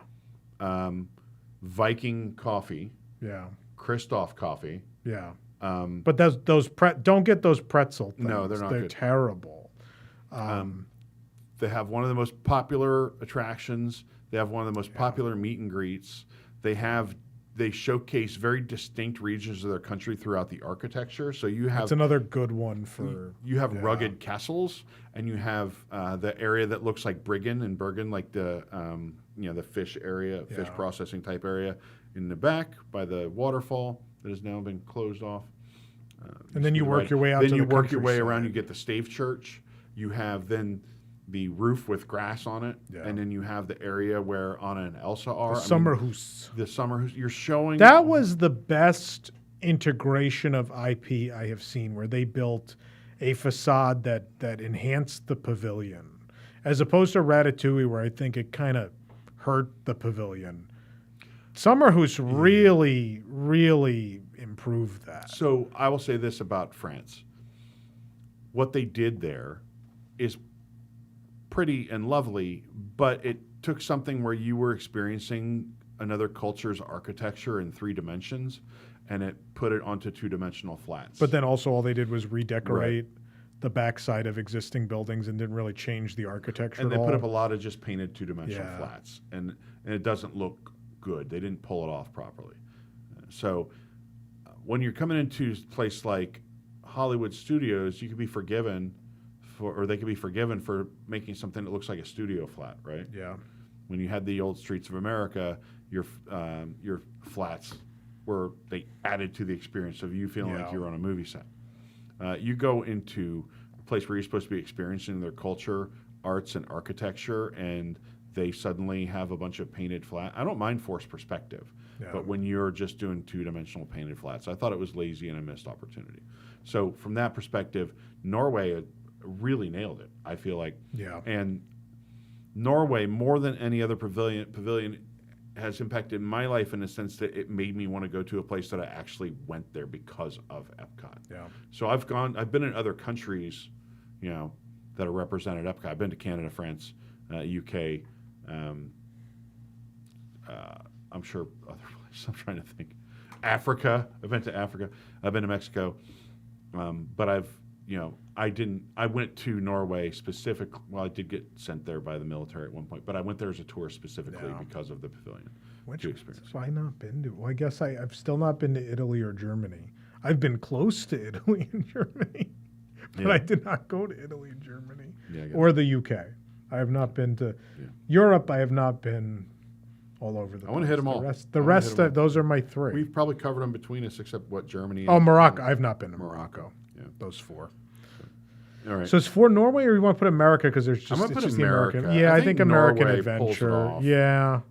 Viking coffee, Yeah. Christoph coffee. Yeah. But don't get those pretzel things. No, they're not They're good. terrible. They have one of the most popular attractions. They have one of the most popular meet and greets. They showcase very distinct regions of their country throughout the architecture. So you have It's another good one for. you have rugged castles, and you have the area that looks like Briggen and Bergen, like the the fish area, fish processing type area in the back by the waterfall that has now been closed off. And then you work your way out Then to you the work your way countryside. around. You get the stave church. You have then the roof with grass on it, Yeah. and then you have the area where Anna and Elsa are. The summer house. The summer house. You're showing That was the best integration of IP I have seen, where they built a facade that enhanced the pavilion, as opposed to Ratatouille, where I think it kind of hurt the pavilion. Summer House really, really improved that. So I will say this about France. What they did there is pretty and lovely, but it took something where you were experiencing another culture's architecture in 3 dimensions, and it put it onto 2-dimensional flats. But then also all they did was redecorate the backside of existing buildings and didn't really change the architecture and they at all. put up a lot of just painted 2-dimensional Yeah. flats, and it doesn't look good. They didn't pull it off properly. So when you're coming into a place like Hollywood Studios, you could be forgiven they could be forgiven for making something that looks like a studio flat, right? Yeah. When you had the old Streets of America, your flats they added to the experience of you feeling like you're on a movie set. You go into a place where you're supposed to be experiencing their culture, arts, and architecture, and they suddenly have a bunch of painted flat. I don't mind forced perspective, but when you're just doing 2-dimensional painted flats, I thought it was lazy and a missed opportunity. So from that perspective, Norway really nailed it, I feel like. Yeah. And Norway, more than any other pavilion has impacted my life in the sense that it made me want to go to a place that I actually went there because of EPCOT. Yeah. So I've been in other countries, that are represented at EPCOT. I've been to Canada, France, UK, I'm sure other places. I'm trying to think. Africa. I've been to Africa. I've been to Mexico. But I went to Norway I did get sent there by the military at one point, but I went there as a tourist specifically because of the pavilion. Which to experience. have I not been to? Well, I guess I've still not been to Italy or Germany. I've been close to Italy and Germany, but I did not go to Italy and Germany Yeah, I got or the UK. I have not been to Europe. I have not been all over the place. I want to hit them all. The rest those are my 3. We've probably covered them between us, except Germany. Oh, Morocco. I've not been to Morocco. Yeah, those 4. All right. So it's 4 Norway, or you want to put America because there's just, I'm gonna it's put just America. the American. Yeah, I think American Norway pulls it Adventure. off. Yeah.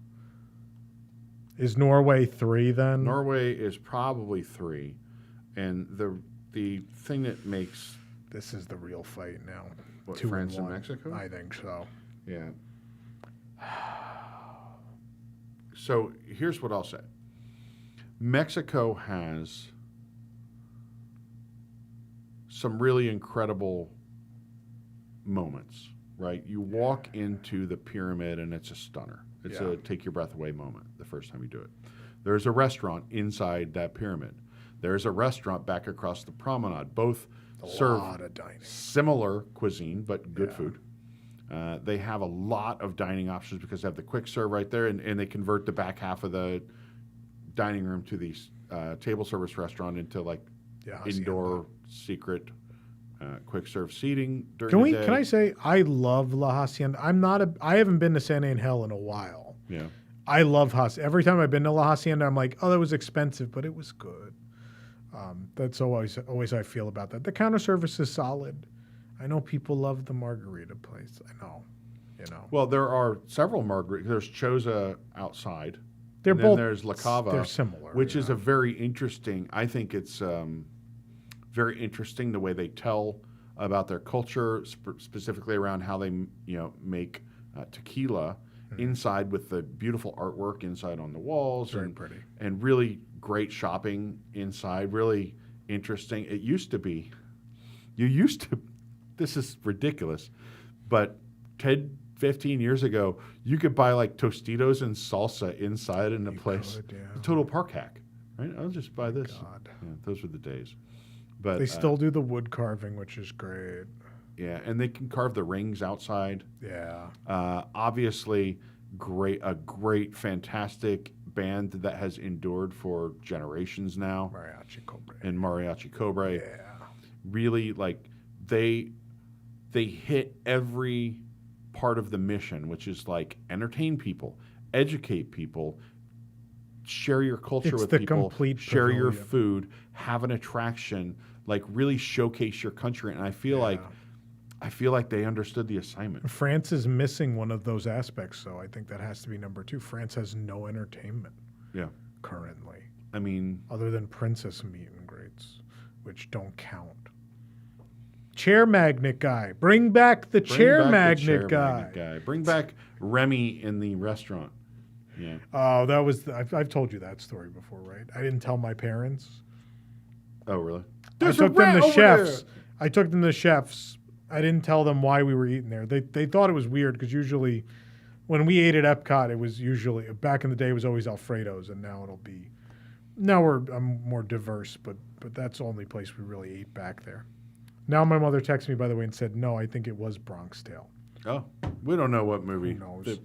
Is Norway 3 then? Norway is probably 3, and the thing that makes This is the real fight now. what, 2 France and 1. Mexico. I think so. Yeah. So here's what I'll say. Mexico has some really incredible moments, right? You walk into the pyramid and it's a stunner. It's a take your breath away moment the first time you do it. There's a restaurant inside that pyramid. There's a restaurant back across the promenade. Both serve similar cuisine, but good food. They have a lot of dining options because they have the quick serve right there, and they convert the back half of the dining room to the table service restaurant into like indoor secret quick serve seating during the day. Can I say I love La Hacienda? I haven't been to San Angel in a while. Yeah. I love Hacienda. Every time I've been to La Hacienda, I'm like, oh, that was expensive, but it was good. That's always how I feel about that. The counter service is solid. I know people love the margarita place. I know, Well, there are several margaritas. There's Choza outside. They're and both. then there's La Cava. They're similar, which is a very interesting. I think it's very interesting the way they tell about their culture, specifically around how they make tequila inside with the beautiful artwork inside on the walls. Very pretty. And really great shopping inside. Really interesting. It used to be. This is ridiculous, but 10, 15 years ago, you could buy like Tostitos and salsa inside in a place. A total park hack, right? I'll just buy this. God. Yeah, those were the days. But they still do the wood carving, which is great. Yeah, and they can carve the rings outside. Yeah. Obviously, a great, fantastic band that has endured for generations now. Mariachi Cobra. And Mariachi Cobra. Yeah. Really, like, they hit every part of the mission, which is like entertain people, educate people, share your culture with people, share your food, have an attraction, like really showcase your country. And I feel like they understood the assignment. France is missing one of those aspects, so I think that has to be number 2. France has no entertainment. Yeah. Currently. I mean, other than princess meet and greets, which don't count. Chair magnet guy. Bring back the chair magnet guy. Bring back Remy in the restaurant. Yeah. Oh, that was. I've told you that story before, right? I didn't tell my parents. Oh, really? I took them to chefs. I took them to chefs. I didn't tell them why we were eating there. They thought it was weird because usually, when we ate at EPCOT, it was usually back in the day it was always Alfredo's, and now it'll be. Now I'm more diverse, but that's the only place we really ate back there. Now my mother texted me, by the way, and said, no, I think it was Bronx Tale. Oh, we don't know what movie. Who knows?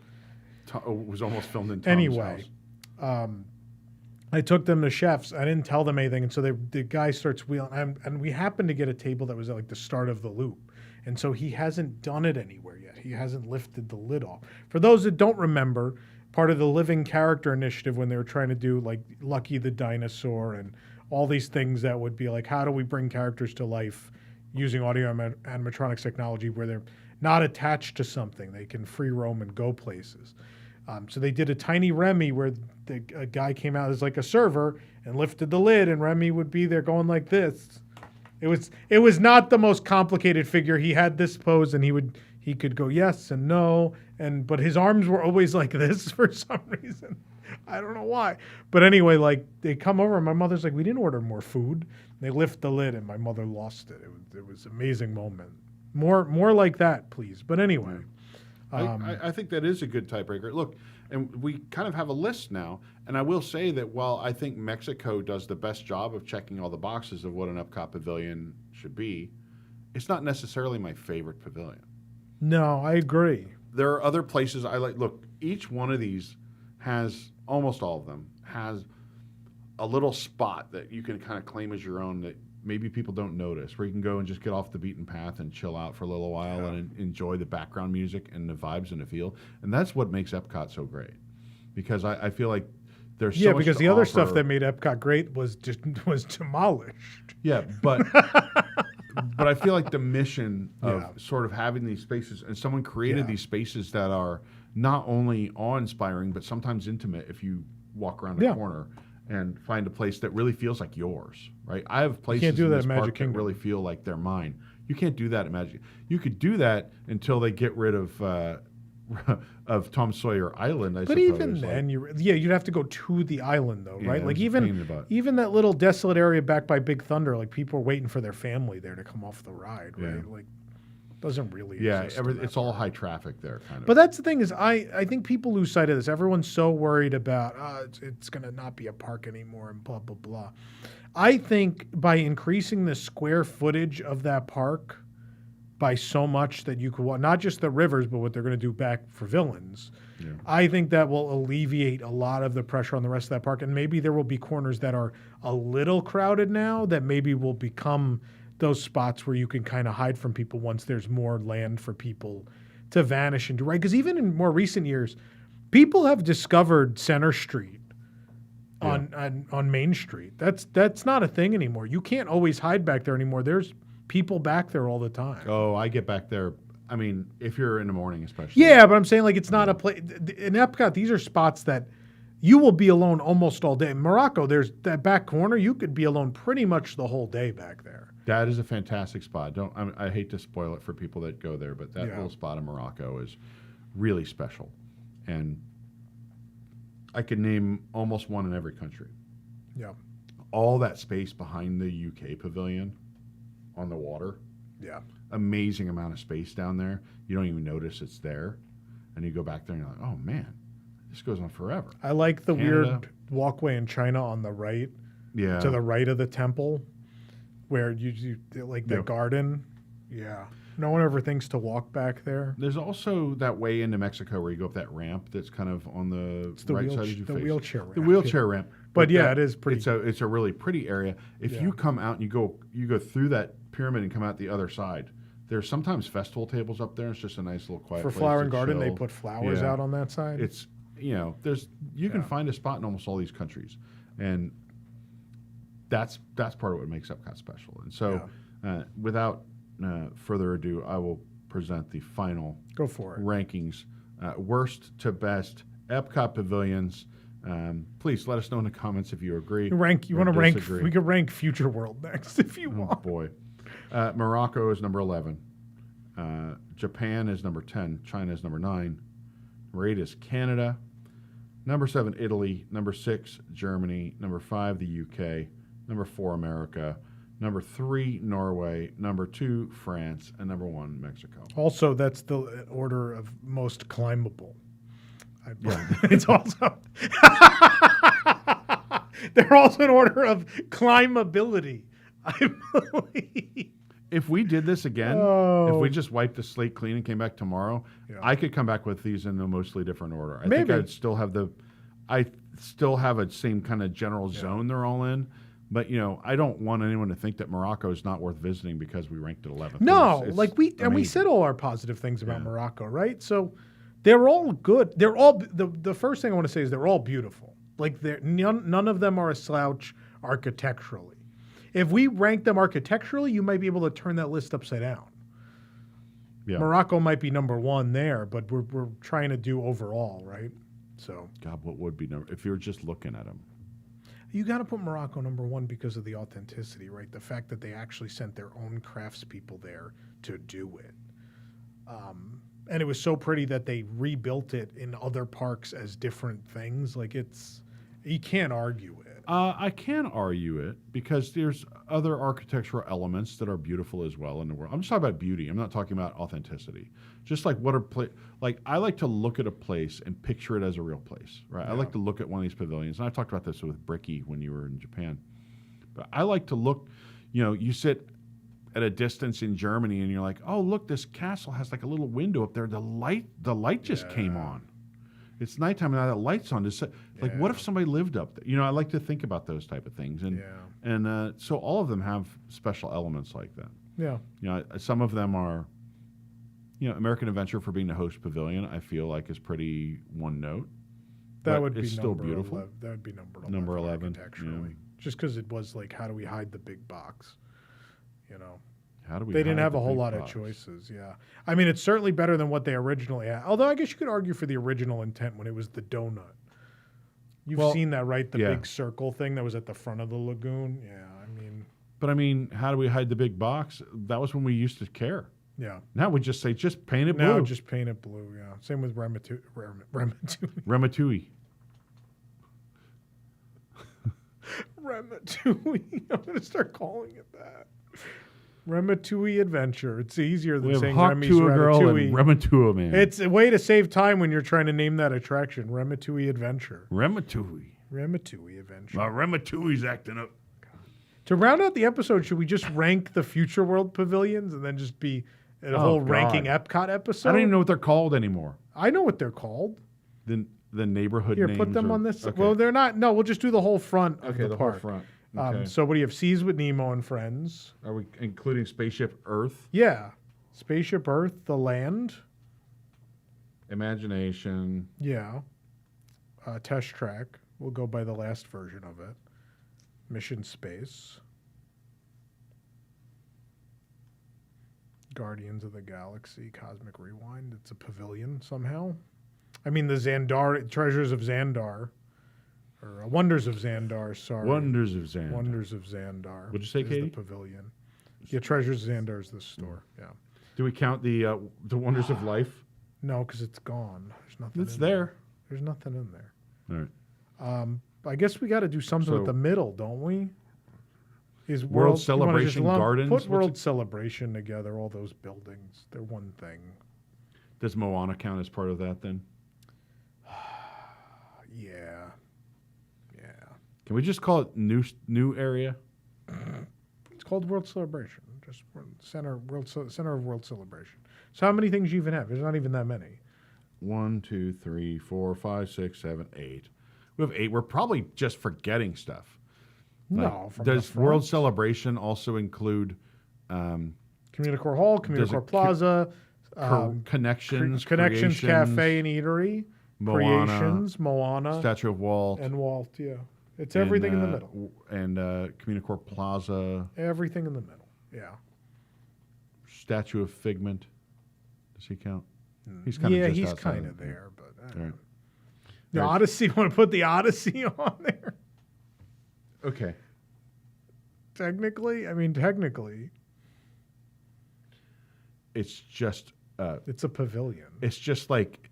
Was almost filmed in Tom's house. I took them to chefs. I didn't tell them anything, and so the guy starts wheeling. And we happened to get a table that was at like the start of the loop, and so he hasn't done it anywhere yet. He hasn't lifted the lid off. For those that don't remember, part of the Living Character Initiative when they were trying to do like Lucky the Dinosaur and all these things that would be like, how do we bring characters to life using audio animatronics technology where they're not attached to something. They can free roam and go places. So they did a tiny Remy where a guy came out as like a server and lifted the lid, and Remy would be there going like this. It was not the most complicated figure. He had this pose, and he could go yes and no, but his arms were always like this for some reason. I don't know why. But anyway, like they come over and my mother's like, we didn't order more food. They lift the lid and my mother lost it. It was an amazing moment. More like that, please. But anyway. I think that is a good tiebreaker. Look, and we kind of have a list now. And I will say that while I think Mexico does the best job of checking all the boxes of what an EPCOT pavilion should be, it's not necessarily my favorite pavilion. No, I agree. There are other places I like. Look, each one of these almost all of them, has a little spot that you can kind of claim as your own maybe people don't notice, where you can go and just get off the beaten path and chill out for a little while and enjoy the background music and the vibes and the feel. And that's what makes Epcot so great, because I feel like there's so much because to the other offer. stuff that made Epcot great was demolished. Yeah, but but I feel like the mission of sort of having these spaces, and someone created these spaces that are not only awe-inspiring but sometimes intimate. If you walk around the corner and find a place that really feels like yours, right? I have places in this park that really feel like they're mine. You can't do that at Magic. You could do that until they get rid of Tom Sawyer Island, I suppose. But even then, you'd have to go to the island, though, right? Like it's a pain in the butt. even that little desolate area back by Big Thunder, like people are waiting for their family there to come off the ride, right? Like, doesn't really exist. It's all high traffic there, kind of. But that's the thing is, I think people lose sight of this. Everyone's so worried about it's going to not be a park anymore and blah blah blah. I think by increasing the square footage of that park by so much that you could walk, not just the rivers, but what they're going to do back for Villains. Yeah. I think that will alleviate a lot of the pressure on the rest of that park. And maybe there will be corners that are a little crowded now that maybe will become those spots where you can kind of hide from people once there's more land for people to vanish into, right? Because even in more recent years, people have discovered Center Street on Main Street. That's not a thing anymore. You can't always hide back there anymore. There's people back there all the time. Oh, I get back there. I mean, if you're in the morning, especially. Yeah, but I'm saying like it's not a place. In Epcot, these are spots that you will be alone almost all day. In Morocco, there's that back corner. You could be alone pretty much the whole day back there. That is a fantastic spot. I hate to spoil it for people that go there, but that little spot in Morocco is really special. And I could name almost one in every country. Yeah. All that space behind the UK pavilion on the water. Yeah. Amazing amount of space down there. You don't even notice it's there. And you go back there and you're like, oh man, this goes on forever. I like the weird walkway in China on the right. Yeah. To the right of the temple where you like the garden. Yeah. No one ever thinks to walk back there. There's also that way into Mexico where you go up that ramp that's kind of on the right side of your face. The wheelchair ramp. The wheelchair ramp. But it is pretty. It's a really pretty area. If you come out and you go through that pyramid and come out the other side, there's sometimes festival tables up there. It's just a nice little quiet place. For Flower and Garden, chill. they put flowers out on that side. It's you can find a spot in almost all these countries, and that's part of what makes Epcot special. And so, without further ado, I will present the final rankings, worst to best Epcot pavilions. Please let us know in the comments if you agree. You want to rank? We could rank Future World next if you want. Oh boy, Morocco is number 11. Japan is number 10. China is number 9. Number 8 is Canada. Number 7, Italy. Number 6, Germany. Number 5, the UK. Number 4, America. Number 3, Norway. Number 2, France. And number 1, Mexico. Also, that's the order of most climbable. It's also they're also in order of climbability, I believe. If we did this again, if we just wiped the slate clean and came back tomorrow, I could come back with these in a mostly different order. I think I'd still have a same kind of general zone they're all in. But I don't want anyone to think that Morocco is not worth visiting because we ranked it 11th. No, we said all our positive things about Morocco, right? So they're all good. They're all the first thing I want to say is they're all beautiful. Like none of them are a slouch architecturally. If we rank them architecturally, you might be able to turn that list upside down. Yeah. Morocco might be number 1 there, but we're trying to do overall, right? So God, what would be number if you're just looking at them? You got to put Morocco number 1 because of the authenticity, right? The fact that they actually sent their own craftspeople there to do it. And it was so pretty that they rebuilt it in other parks as different things. Like you can't argue it. I can argue it because there's other architectural elements that are beautiful as well in the world. I'm just talking about beauty. I'm not talking about authenticity. Just like I like to look at a place and picture it as a real place, right? Yeah. I like to look at one of these pavilions, and I talked about this with Bricky when you were in Japan. But I like to look, you sit at a distance in Germany and you're like, oh, look, this castle has like a little window up there. The light just came on. It's nighttime and now that light's on. What if somebody lived up there? I like to think about those type of things, and so all of them have special elements like that. Yeah. Some of them are, American Adventure for being the host pavilion. I feel like is pretty one note. That would be it's still beautiful. That would be number 11. Number 11, architecturally. Just because it was like, how do we hide the big box? How do we? They didn't hide have the a whole big lot box? of choices. Yeah, I mean, it's certainly better than what they originally had. Although I guess you could argue for the original intent when it was the donut. You've seen that, right? The big circle thing that was at the front of the lagoon. Yeah, But how do we hide the big box? That was when we used to care. Yeah. Now we just say, just paint it blue. Now just paint it blue. Yeah. Same with Ramatui. Ramatui. Ramatui. I'm going to start calling it that. Ramatui Adventure. It's easier than We have saying Hawk Remy's Tua Girl Ratatouille. and Ramatua Man. It's a way to save time when you're trying to name that attraction. Ramatui Adventure. Ramatui. Ramatui Adventure. Ramatui's acting up. To round out the episode, should we just rank the Future World pavilions and then just be a whole ranking EPCOT episode? I don't even know what they're called anymore. I know what they're called. The neighborhood Here, names. put them on this. Okay. Well, they're not. No, we'll just do the whole front of the the park. whole front. Okay. So what do you have? Seas with Nemo and Friends. Are we including Spaceship Earth? Yeah. Spaceship Earth, The Land. Imagination. Yeah. Test Track. We'll go by the last version of it. Mission Space. Guardians of the Galaxy, Cosmic Rewind. It's a pavilion somehow. I mean, the Xandar, Treasures of Xandar. Or Wonders of Xandar, sorry. Wonders of Xandar. Wonders of Xandar. What'd you say, is Katie? the pavilion. Yeah, Treasures of Xandar is the store. Yeah. Do we count the Wonders of Life? No, because it's gone. There's nothing. It's in there. There's nothing in there. All right. I guess we got to do something with So- the middle, don't we? Is World you wanna just Celebration Gardens? Put What's World Celebration together. All those buildings. They're one thing. Does Moana count as part of that then? Yeah. Yeah. Can we just call it new area? It's called World Celebration. Just center of World Celebration. So how many things you even have? There's not even that many. 1, 2, 3, 4, 5, 6, 7, 8. We have 8. We're probably just forgetting stuff. No. From the Does front. World Celebration also include Communicore Hall, Communicore it Plaza, Connections, Connections Creations, Cafe and Eatery, Moana, Creations, Moana, Statue of Walt, and Walt? Yeah, it's everything in the middle. And Communicore Plaza, Everything in the middle. Yeah. Statue of Figment. Does he count? He's kind of Yeah, just he's outside kind of of there, but I don't All right. know. The Odyssey. Want to put the Odyssey on there? Okay. Technically, It's just it's a pavilion. it's just like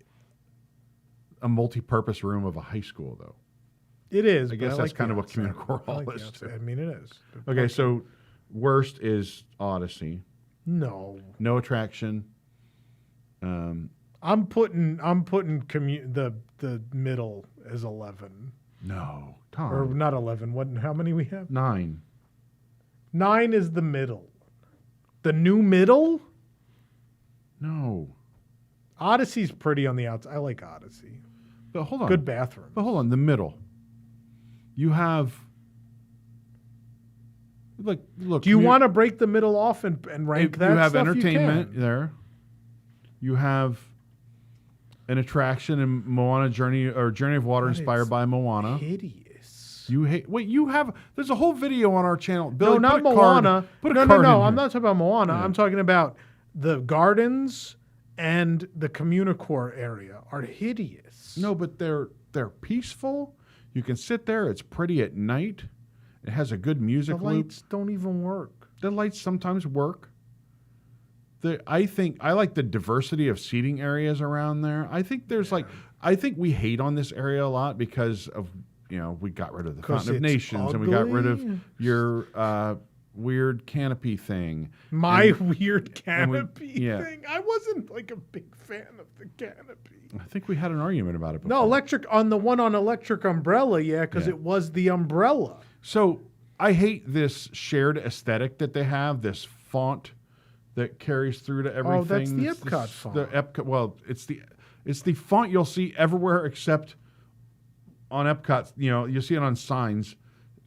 a multi-purpose room of a high school, though. It is. I but guess that's like kind the of what outside. Communicore I Hall like the is, outside. too. I mean, it is. Okay, so worst is Odyssey. No, No attraction. I'm putting the middle as 11 No, Tom. or not 11. What? How many we have? 9. 9 is the middle. The new middle. No. Odyssey's pretty on the outside. I like Odyssey. But hold on. Good bathroom. But hold on, the middle. You have look. Do you want to break the middle off and rank that? You have stuff? entertainment You can. there. You have an attraction in Moana Journey of Water But inspired it's by Moana. Hideous. You hate. Wait, you have. There's a whole video on our channel. Billy, No, not put a Moana. Card, put a no, card in I'm here. not talking about Moana. Yeah. I'm talking about the gardens and the Communicore area are hideous. No, but they're peaceful. You can sit there. It's pretty at night. It has a good the music loop. lights don't even work. The lights sometimes work. I think I like the diversity of seating areas around there. I think there's I think we hate on this area a lot because of we got rid of the 'Cause Fountain of it's Nations and we got rid of ugly. your weird canopy thing. My And- weird canopy yeah. thing. I wasn't like a big fan of the canopy. I think we had an argument about it before. No, electric on the one on Electric Umbrella, yeah, because Yeah. it was the umbrella. So I hate this shared aesthetic that they have, this font that carries through to everything. Oh, that's the This- EPCOT this- font. The EPCOT. Well, it's It's the font you'll see everywhere except on Epcot. You'll see it on signs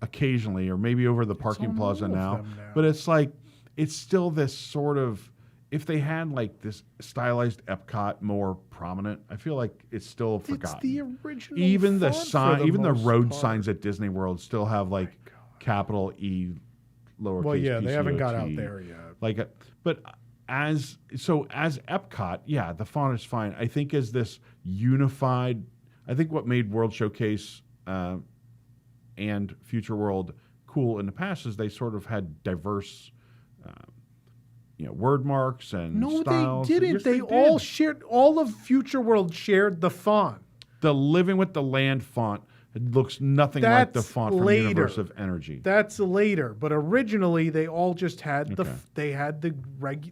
occasionally, or maybe over the parking on plaza all of now. them now. But it's like, it's still this sort of, if they had like this stylized Epcot more prominent, I feel like it's still forgotten. It's the original Even the font sign, for even the most road part. signs at Disney World still have like capital E, lowercase. Well, yeah, they haven't got out PCOT. there yet. Like, but as Epcot, yeah, the font is fine. I think as this unified, I think what made World Showcase and Future World cool in the past is they sort of had diverse, word marks and No, styles. they didn't. Yes, They did. all shared. All of Future World shared the font. The Living with the Land font. It looks nothing like the That's font from later. Universe of Energy. That's later, but originally they all just had Okay.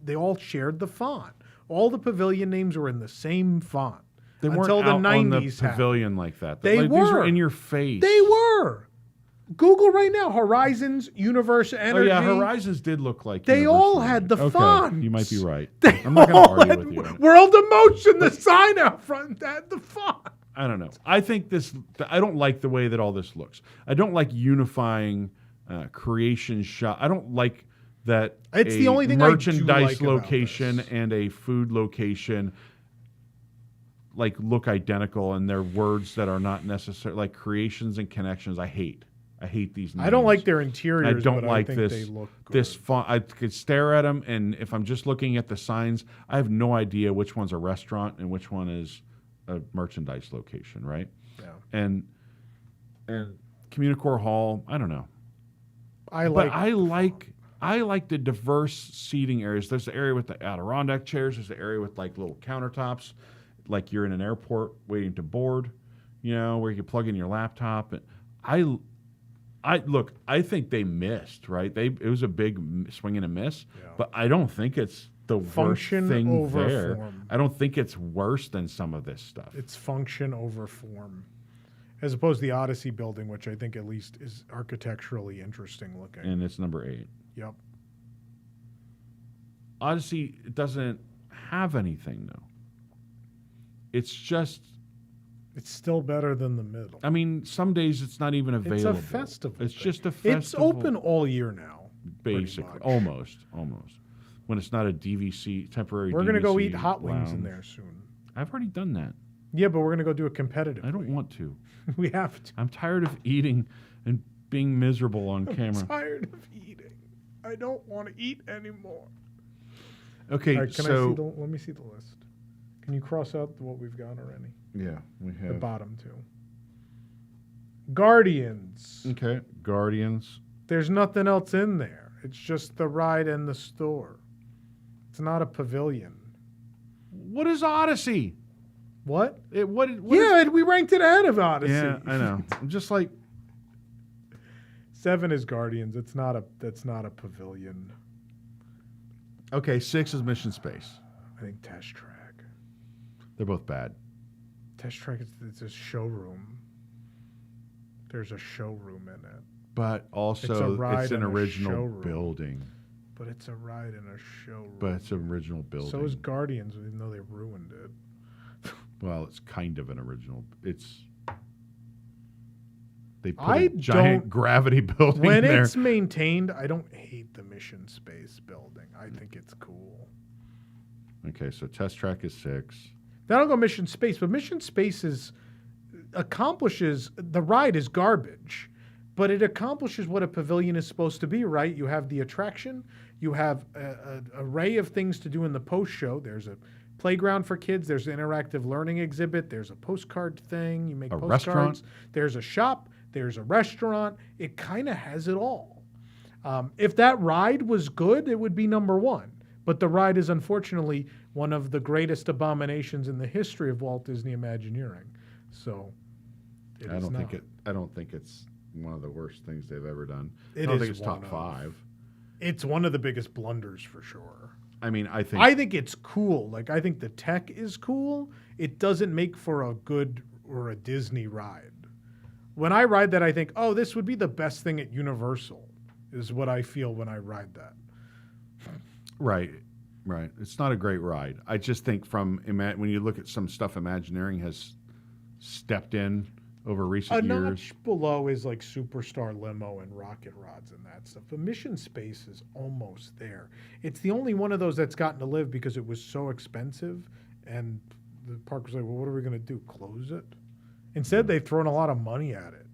they all shared the font. All the pavilion names were in the same font. They weren't until the out on the 90s happened. pavilion like that. They These were were. in your face. They were. Google right now. Horizons, Universe, Oh Energy. yeah, Horizons did look like. They Universe all of had Energy. the Okay, fonts. you might be right. They I'm not going to all argue had with you on it. World of Motion, the sign out front had the font. I don't know. I think I don't like the way that all this looks. I don't like unifying creation shop. I don't like that. It's the only thing I do merchandise like about location this. and a food location look identical, and they're words that are not necessary. Like creations and connections, I hate these names. I don't like their interiors. I don't but like I think this. They look good. This font. I could stare at them, and if I'm just looking at the signs, I have no idea which one's a restaurant and which one is a merchandise location, right? Yeah. And Communicore Hall, I don't know, I but like. I like the diverse seating areas. There's the area with the Adirondack chairs. There's the area with like little countertops, like you're in an airport waiting to board, where you can plug in your laptop. And I think they missed, right? It was a big swing and a miss, Yeah. but I don't think it's the Function worst thing over there. form. I don't think it's worse than some of this stuff. It's function over form, as opposed to the Odyssey building, which I think at least is architecturally interesting looking. And it's number 8. Yep. Odyssey doesn't have anything though. It's just, It's still better than the middle. I mean, some days it's not even available. It's a festival. It's thing. just a festival. It's open all year now. pretty basically, much. almost. When it's not a DVC temporary. We're gonna go DVC eat hot wings in lounge. there soon. I've already done that. Yeah, but we're gonna go do it competitively. I don't want to. We have to. I'm tired of eating and being miserable on camera. I'm tired of eating. I don't want to eat anymore. Okay, All right, so let me see the list. Can you cross out what we've got already? yeah, we The have. bottom two. Guardians. Okay, Guardians. There's nothing else in there. It's just the ride and the store. It's not a pavilion. What is Odyssey? What? What Yeah, we ranked it ahead of Odyssey. Yeah, I know. I'm just like, 7 is Guardians. That's not a pavilion. okay, 6 is Mission Space. I think Test Track. They're both bad. Test Track it's a showroom. There's a showroom in it. But also, It's a ride it's an in a original showroom. building. But it's a ride in a showroom. But it's an original building. So is Guardians, even though they ruined it. Well, it's kind of an original. They put I a giant don't- gravity building When there. it's maintained, I don't hate the Mission Space building. I think it's cool. Okay, so Test Track is 6. Then I'll go Mission Space, but Mission Space accomplishes the ride is garbage, but it accomplishes what a pavilion is supposed to be, right? You have the attraction, you have an array of things to do in the post show. There's a playground for kids, there's an interactive learning exhibit, there's a postcard thing, you make A postcards, restaurant. there's a shop, there's a restaurant. It kind of has it all. If that ride was good, it would be number 1. But the ride is unfortunately one of the greatest abominations in the history of Walt Disney Imagineering. So it I is don't not. think it's one of the worst things they've ever done. It I don't is think it's top one of- 5. It's one of the biggest blunders for sure. I mean, I think I think it's cool. Like, I think the tech is cool. It doesn't make for a good or a Disney ride. When I ride that, I think, oh, this would be the best thing at Universal, is what I feel when I ride that. right. Right. It's not a great ride. I just think when you look at some stuff Imagineering has stepped in over recent A years. notch below is like Superstar Limo and Rocket Rods and that stuff. But Mission Space is almost there. It's the only one of those that's gotten to live because it was so expensive, and the park was like, well, what are we going to do? Close it? Instead, they've thrown a lot of money at it.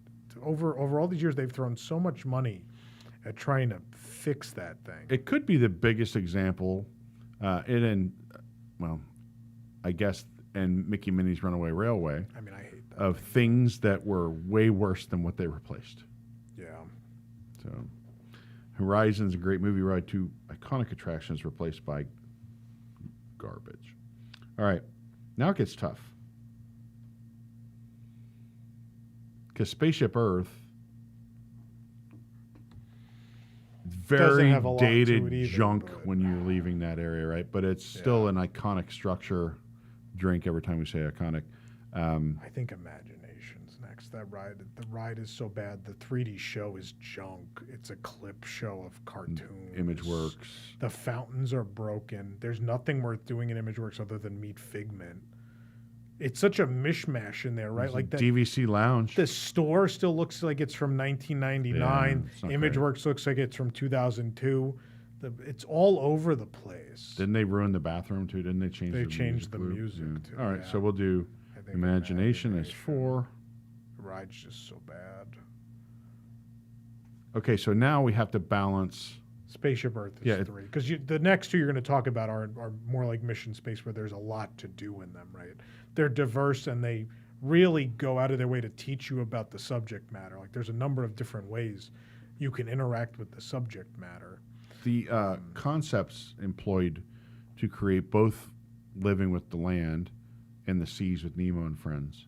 Over all these years, they've thrown so much money at trying to fix that thing. It could be the biggest example, I guess, in Mickey Minnie's Runaway Railway. I mean, I hate that. Of things that were way worse than what they replaced. Yeah. So, Horizon's a great movie ride. 2 iconic attractions replaced by garbage. All right, now it gets tough. Because Spaceship Earth, very have a lot to dated it either, junk but- when you're leaving that area, right? But it's still an iconic structure. Drink every time we say iconic. I think Imagination's next. The ride is so bad. The 3D show is junk. It's a clip show of cartoons. ImageWorks. The fountains are broken. There's nothing worth doing in ImageWorks other than meet Figment. It's such a mishmash in there, right? There's Like a that. DVC Lounge. The store still looks like it's from 1999. Yeah, it's not great. ImageWorks looks like it's from 2002. It's all over the place. Didn't they ruin the bathroom too? Didn't they change? They the changed the loop? music, Yeah. too, All right, yeah. so we'll do I think Imagination as 4. The ride's just so bad. Okay, so now we have to balance. Spaceship Earth is Yeah, 3. Because the next 2 you're going to talk about are more like Mission Space, where there's a lot to do in them, right? They're diverse and they really go out of their way to teach you about the subject matter. Like there's a number of different ways you can interact with the subject matter. The concepts employed to create both Living with the Land and the Seas with Nemo and Friends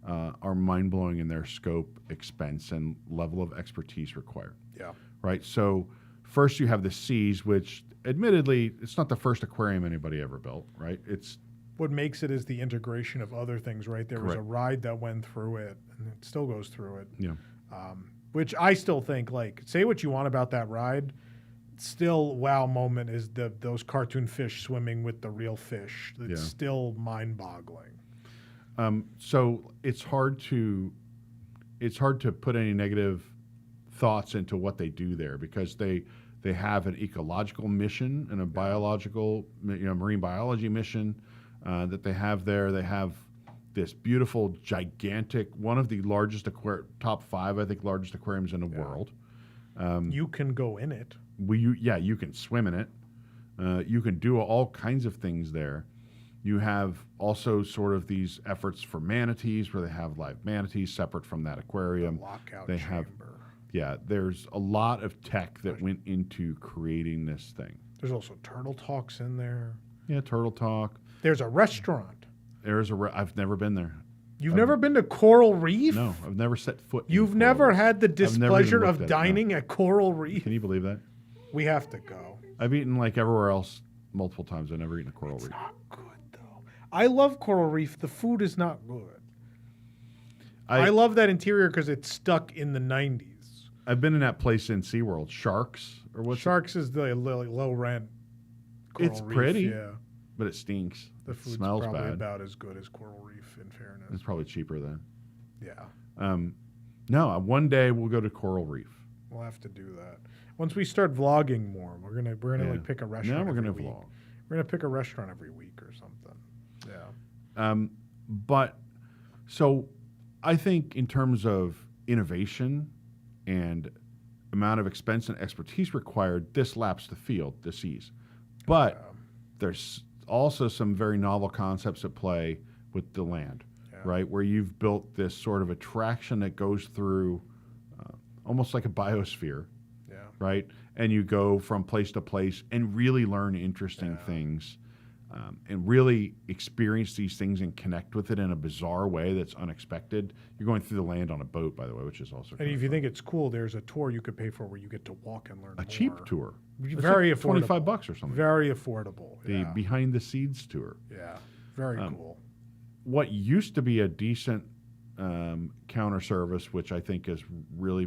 are mind-blowing in their scope, expense, and level of expertise required. Yeah. Right? So first you have the Seas, which admittedly, it's not the first aquarium anybody ever built, right? It's What makes it is the integration of other things, right? There was a Correct. ride that went through it, and it still goes through it. Yeah. Which I still think, like, say what you want about that ride, still wow moment is those cartoon fish swimming with the real fish. It's still mind-boggling. So it's hard to put any negative thoughts into what they do there because they have an ecological mission and a biological, marine biology mission that they have there. They have this beautiful, gigantic, one of the largest top 5, I think, largest aquariums in the world. You can go in it. You can swim in it. You can do all kinds of things there. You have also sort of these efforts for manatees where they have live manatees separate from that aquarium. Lockout They chamber. there's a lot of tech that went into creating this thing. There's also Turtle Talks in there. Yeah, Turtle Talk. There's a restaurant. I've never been there. You've never been to Coral Reef? No, I've never set foot in You've Coral never Reef. had the I've never even displeasure looked of at it, no. dining at Coral Reef? Can you believe that? We have to go. I've eaten like everywhere else multiple times. I've never eaten a Coral It's Reef. not good, though. I love Coral Reef. The food is not good. I love that interior because it's stuck in the 90s. I've been in that place in SeaWorld. Sharks or what's Sharks is the low rent Coral It's Reef, pretty. Yeah. but it stinks. The It food's smells probably bad. about as good as Coral Reef, in fairness. It's probably cheaper then. Yeah. No, one day we'll go to Coral Reef. We'll have to do that. Once we start vlogging more, we're gonna Yeah. like pick a restaurant. Now we're every gonna week. vlog. We're gonna pick a restaurant every week or something. Yeah. But so I think in terms of innovation and amount of expense and expertise required, this laps the field, the Seas. But there's also some very novel concepts at play with the land, right? Where you've built this sort of attraction that goes through almost like a biosphere, right? And you go from place to place and really learn interesting things and really experience these things and connect with it in a bizarre way that's unexpected. You're going through the land on a boat, by the way, which is also And if you think it's cool, there's a tour you could pay for where you get to walk and learn a more. cheap tour. It's Very like affordable. $25 or something. Very affordable. The behind the scenes tour. Yeah. Very cool. What used to be a decent counter service, which I think is really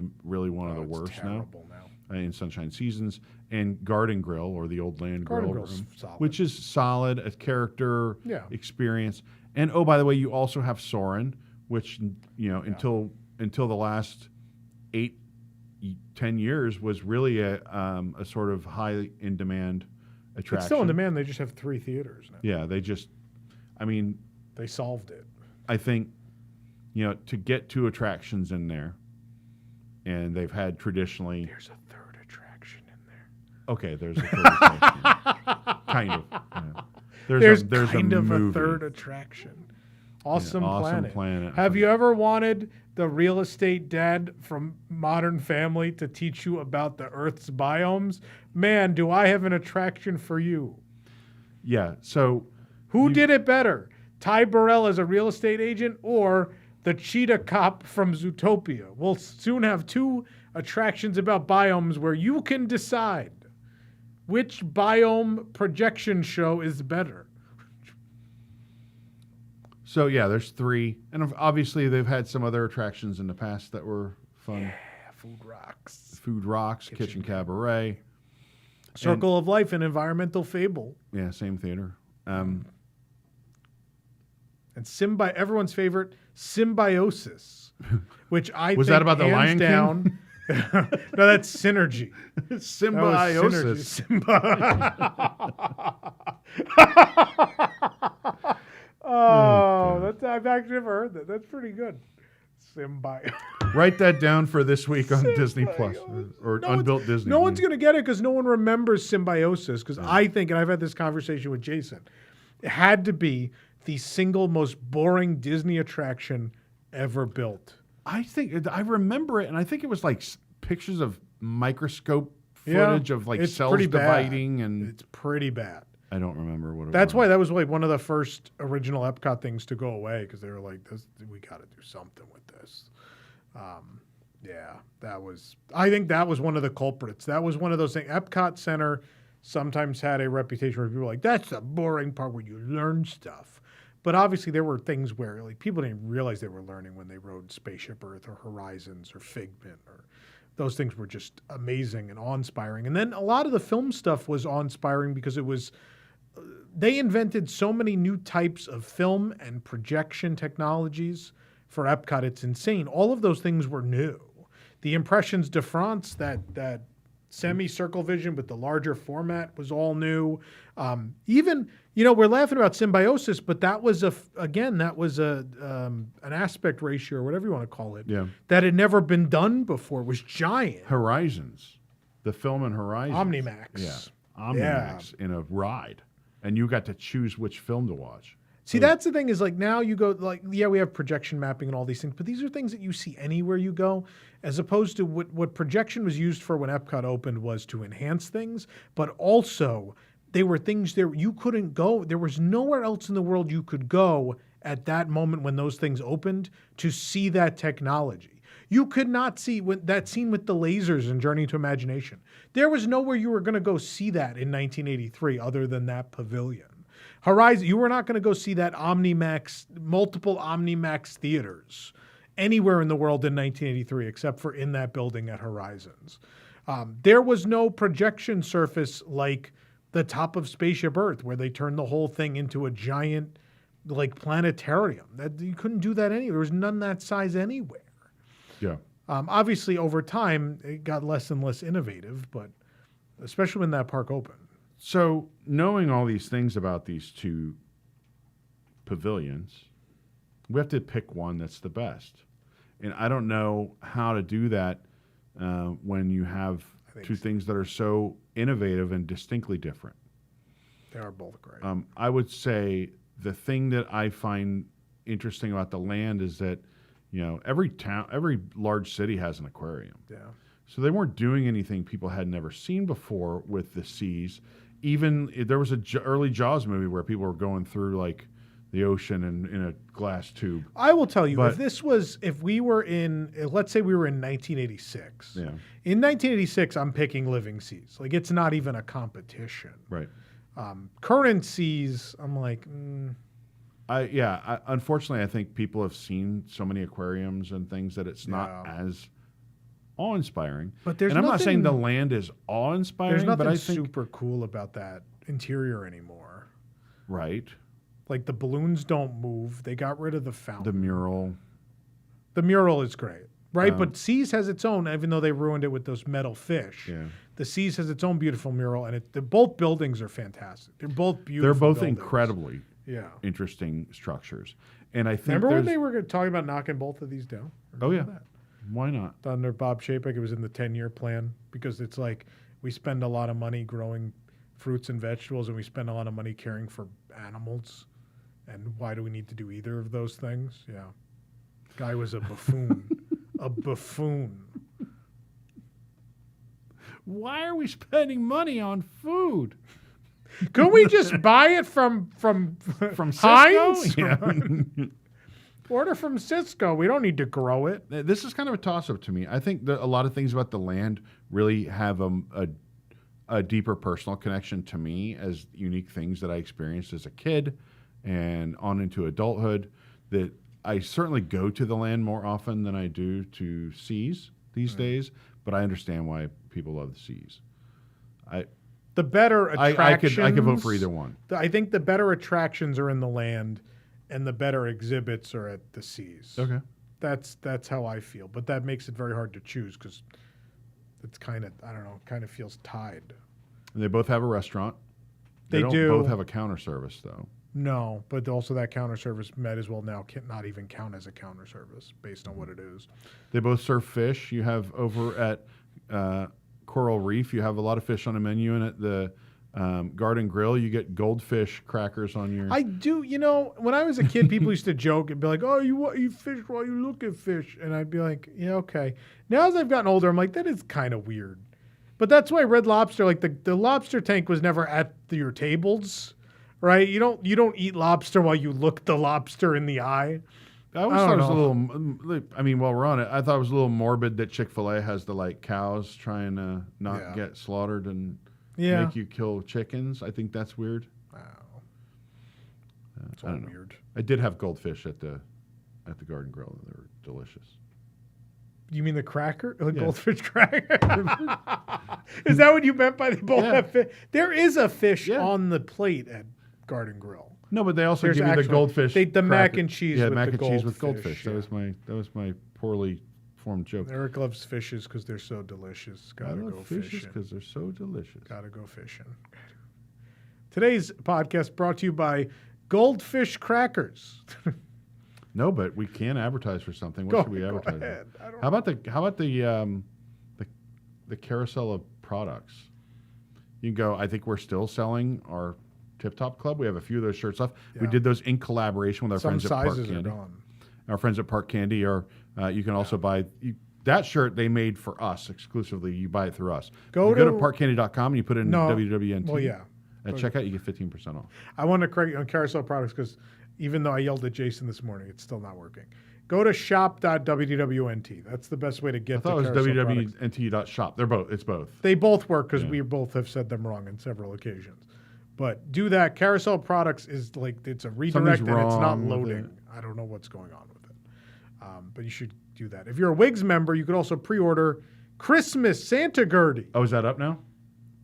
one of the it's worst terrible now. in Sunshine Seasons, and Garden Grill, or the Old Land Garden Grill, Grill's solid. which is solid, a character Yeah. experience. And oh, by the way, you also have Soarin', which until the last 8-10 years was really a sort of high in demand attraction. It's still in demand. They just have 3 theaters now. Yeah, They solved it. I think, to get 2 attractions in there, and they've had traditionally. There's a 3rd attraction in there. Okay, there's a 3rd attraction. Kind of. Yeah. There's a kind of movie. a 3rd attraction. Awesome Awesome Planet. Planet. Have you ever wanted the real estate dad from Modern Family to teach you about the Earth's biomes? Man, do I have an attraction for you. Yeah, so. Who did it better? Ty Burrell as a real estate agent or the cheetah cop from Zootopia? We'll soon have 2 attractions about biomes where you can decide which biome projection show is better. So, yeah, there's 3. And obviously, they've had some other attractions in the past that were fun. Yeah, Food Rocks. Food Rocks, Kitchen Cabaret. Circle of Life and Environmental Fable. Yeah, same theater. And everyone's favorite, Symbiosis, which I Was think that about the hands Lion King? down. No, that's Synergy. Symbiosis. I've actually never heard that. That's pretty good. Symbiosis. Write that down for this week on Disney Plus or Unbuilt Disney. No one's going to get it because no one remembers Symbiosis. Because I think, and I've had this conversation with Jason, it had to be the single most boring Disney attraction ever built. I think I remember it, and I think it was like pictures of microscope footage of like it's cells pretty bad. dividing, and It's pretty bad. I don't remember what it was. That's why that was like one of the first original Epcot things to go away because they were like, we got to do something with this. I think that was one of the culprits. That was one of those things. Epcot Center sometimes had a reputation where people were like, that's the boring part where you learn stuff. But obviously there were things where like people didn't realize they were learning when they rode Spaceship Earth or Horizons or Figment, or those things were just amazing and awe-inspiring. And then a lot of the film stuff was awe-inspiring because it was they invented so many new types of film and projection technologies for Epcot. It's insane. All of those things were new. The Impressions de France, that semi-circle vision with the larger format, was all new. Even, we're laughing about Symbiosis, but that was an aspect ratio or whatever you want to call it. Yeah. That had never been done before. It was giant. Horizons, the film in Horizons. Omnimax. Yeah, Omnimax in a ride, and you got to choose which film to watch. See, that's the thing is like now you go like, yeah, we have projection mapping and all these things, but these are things that you see anywhere you go, as opposed to what projection was used for when Epcot opened was to enhance things, but also they were things there you couldn't go. There was nowhere else in the world you could go at that moment when those things opened to see that technology. You could not see that scene with the lasers in Journey to Imagination. There was nowhere you were going to go see that in 1983 other than that pavilion. Horizon, you were not going to go see that multiple Omnimax theaters anywhere in the world in 1983 except for in that building at Horizons. There was no projection surface like the top of Spaceship Earth where they turned the whole thing into a giant like planetarium. You couldn't do that anywhere. There was none that size anywhere. Yeah. Obviously, over time, it got less and less innovative, but especially when that park opened. So, knowing all these things about these 2 pavilions, we have to pick one that's the best. And I don't know how to do that when you have 2 things that are so innovative and distinctly different. They are both great. I would say the thing that I find interesting about the land is that, every large city has an aquarium. Yeah. So they weren't doing anything people had never seen before with the seas. Even there was an early Jaws movie where people were going through like the ocean in a glass tube. I will tell you, if we were in, let's say we were in 1986. Yeah. In 1986, I'm picking Living Seas. Like it's not even a competition. Right. Current seas, I'm like, Unfortunately, I think people have seen so many aquariums and things that it's not as awe-inspiring. But there's and I'm not saying the nothing- land is awe-inspiring, There's nothing but I think super cool about that interior anymore. right. Like the balloons don't move. They got rid of the fountain. The mural. The mural is great, right? But Seas has its own, even though they ruined it with those metal fish. Yeah. The Seas has its own beautiful mural, and both buildings are fantastic. They're both beautiful. They're both buildings. incredibly interesting structures. And I think Remember when they were talking about knocking both of these down? Remember that? Why not? Under Bob Chapek, it was in the 10-year plan because it's like we spend a lot of money growing fruits and vegetables, and we spend a lot of money caring for animals. And why do we need to do either of those things? Yeah. Guy was a buffoon. A buffoon. Why are we spending money on food? Could we just buy it from Heinz? Yeah. Order from Cisco. We don't need to grow it. This is kind of a toss-up to me. I think that a lot of things about the land really have a deeper personal connection to me as unique things that I experienced as a kid and on into adulthood, that I certainly go to the land more often than I do to seas these days, but I understand why people love the seas. The better attractions... I could vote for either one. I think the better attractions are in the land and the better exhibits are at the seas. Okay. That's how I feel, but that makes it very hard to choose because it's kind of, I don't know, kind of feels tied. And they both have a restaurant. They don't do. both have a counter service, though. No, but also that counter service might as well now not even count as a counter service based on what it is. They both serve fish. You have over at Coral Reef, you have a lot of fish on the menu, and at the Garden Grill, you get goldfish crackers on your... I do, when I was a kid, people used to joke and be like, oh, you eat fish while you look at fish. And I'd be like, yeah, okay. Now as I've gotten older, I'm like, that is kind of weird. But that's why Red Lobster, like the lobster tank was never at your tables. Right, you don't eat lobster while you look the lobster in the eye. I always thought it was a little. I mean, while we're on it, I thought it was a little morbid that Chick-fil-A has the cows trying to not get slaughtered and make you kill chickens. I think that's weird. Wow, it's I all don't know. weird. I did have goldfish at the Garden Grill, and they were delicious. You mean the cracker, the goldfish cracker? Is that what you meant by they both have fish? There is a fish on the plate at Garden Grill. No, but they also give you the goldfish. The mac and cheese. Yeah, with mac the and cheese with goldfish. Yeah. That was my poorly formed joke. Eric loves fishes because they're so delicious. I love fishes because they're so delicious. Gotta go fishing. Today's podcast brought to you by Goldfish Crackers. No, but we can advertise for something. What should we advertise? Go ahead. How about the Carousel of Products? You can go. I think we're still selling our Tip Top Club. We have a few of those shirts left. Yeah. We did those in collaboration with our friends at Park Candy. Are gone. Our friends at Park Candy are. You can also buy that shirt they made for us exclusively. You buy it through us. Go to parkcandy.com and you put in WWNT. Well, yeah. At checkout, you get 15% off. I want to correct you on Carousel Products because even though I yelled at Jason this morning, it's still not working. Go to shop.wdwnt. That's the best way to get. I thought it was www.nt.shop. It's both. They both work because we both have said them wrong on several occasions. But do that. Carousel Products is it's a redirect and it's not loading. I don't know what's going on with it. But you should do that. If you're a Wigs member, you could also pre-order Christmas Santa Gertie. Oh, is that up now?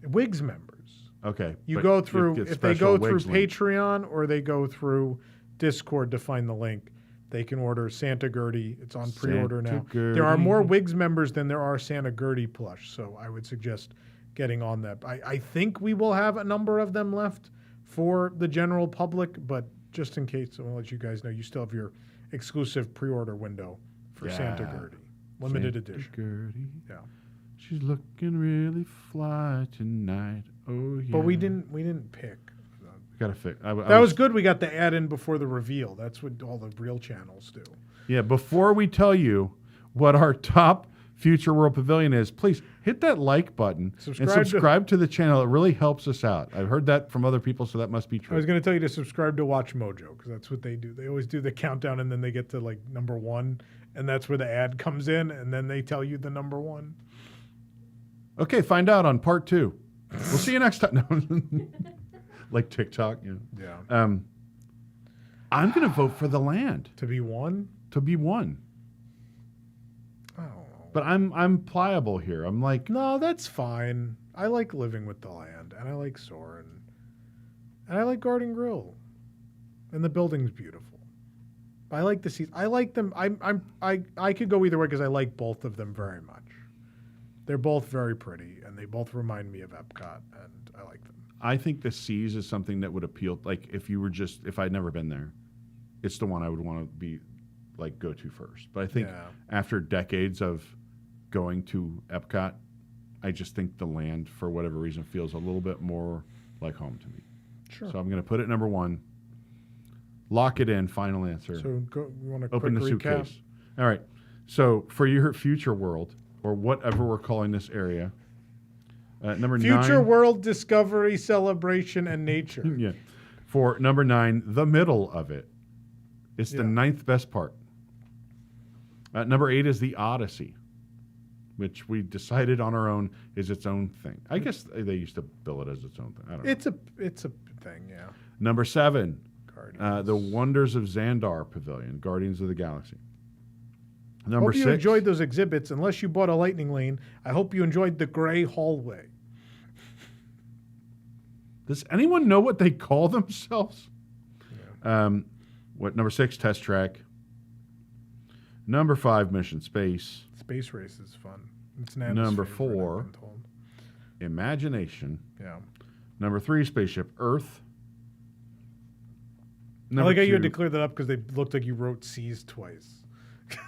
Wigs members. Okay. You go through, if they go through link. Patreon or they go through Discord to find the link, they can order Santa Gertie. It's on pre-order now. Gertie. There are more Wigs members than there are Santa Gertie plush, so I would suggest getting on that. I think we will have a number of them left for the general public, but just in case, I want to let you guys know you still have your exclusive pre-order window for Santa Gertie. Limited edition. Gertie. Yeah. She's looking really fly tonight. Oh, yeah. But we didn't pick. Got to fix. That was good. We got the ad in before the reveal. That's what all the real channels do. Yeah. Before we tell you what our top Future World Pavilion is, please hit that like button and subscribe to the channel. It really helps us out. I've heard that from other people, so that must be true. I was going to tell you to subscribe to Watch Mojo because that's what they do. They always do the countdown and then they get to number 1, and that's where the ad comes in, and then they tell you the number 1. Okay, find out on part 2. We'll see you next time. No. Like TikTok, Yeah. I'm going to vote for the land To be one? to be one. I don't know. But I'm pliable here. I'm like, No, that's fine. I like living with the land, and I like Soarin', and I like Garden Grill, and the building's beautiful. I like the seats. I like them. I could go either way because I like both of them very much. They're both very pretty, and they both remind me of Epcot, and I like them. I think the Seas is something that would appeal. Like if I'd never been there, it's the one I would want to be like go to first. But I think after decades of going to Epcot, I just think the land, for whatever reason, feels a little bit more like home to me. Sure. So I'm going to put it number one. Lock it in. Final answer. So you want to Open the quick recap? suitcase. All right. So for your future world, or whatever we're calling this area, number Future 9. World Discovery, Celebration, and Nature. Yeah. For number 9, the middle of it. It's the 9th best part. Number 8 is the Odyssey, which we decided on our own is its own thing. I guess they used to bill it as its own thing. I don't know. It's a thing, yeah. Number 7, Guardians. the Wonders of Xandar Pavilion, Guardians of the Galaxy. Number Hope you 6. enjoyed those exhibits. Unless you bought a lightning lane, I hope you enjoyed the gray hallway. Does anyone know what they call themselves? Yeah. Number 6, Test Track. Number 5, Mission Space. Space Race is fun. It's Nana's Number favorite, 4, I've been told. Imagination. Yeah. Number 3, Spaceship Earth. I like how you had to 2, clear that up because they looked like you wrote C's twice.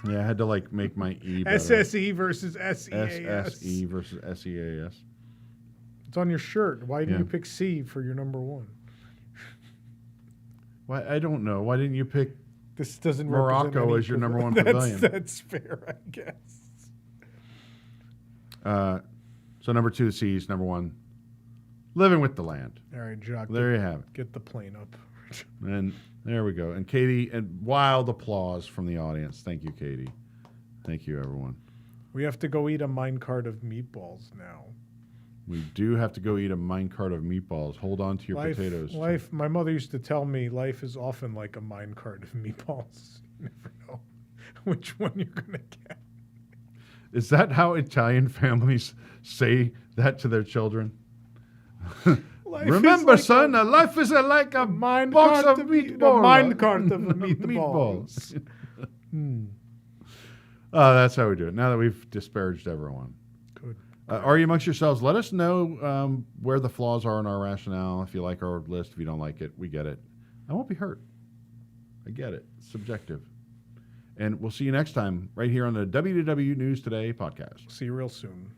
Yeah, I had to like make my E better. SSE versus SEAS. SSE versus SEAS. It's on your shirt. Why didn't Yeah. you pick C for your number one? Why? I don't know. Why didn't you pick This doesn't Morocco represent any as your number one that's, pavilion? That's fair, I guess. So number 2, the Seas. Number 1, Living with the Land. All right, Jock. There you have it. Get the plane up. And there we go. And Katie, and wild applause from the audience. Thank you, Katie. Thank you, everyone. We have to go eat a minecart of meatballs now. We do have to go eat a minecart of meatballs. Hold on to your potatoes. Life. My mother used to tell me life is often like a minecart of meatballs. You never know which one you're gonna get. Is that how Italian families say that to their children? Remember, like son, life is like a box of meatballs. A minecart of meatballs. Oh, that's how we do it. Now that we've disparaged everyone. Good. Are you amongst yourselves? Let us know where the flaws are in our rationale. If you like our list, if you don't like it, we get it. I won't be hurt. I get it. It's subjective. And we'll see you next time right here on the WDW News Today podcast. See you real soon.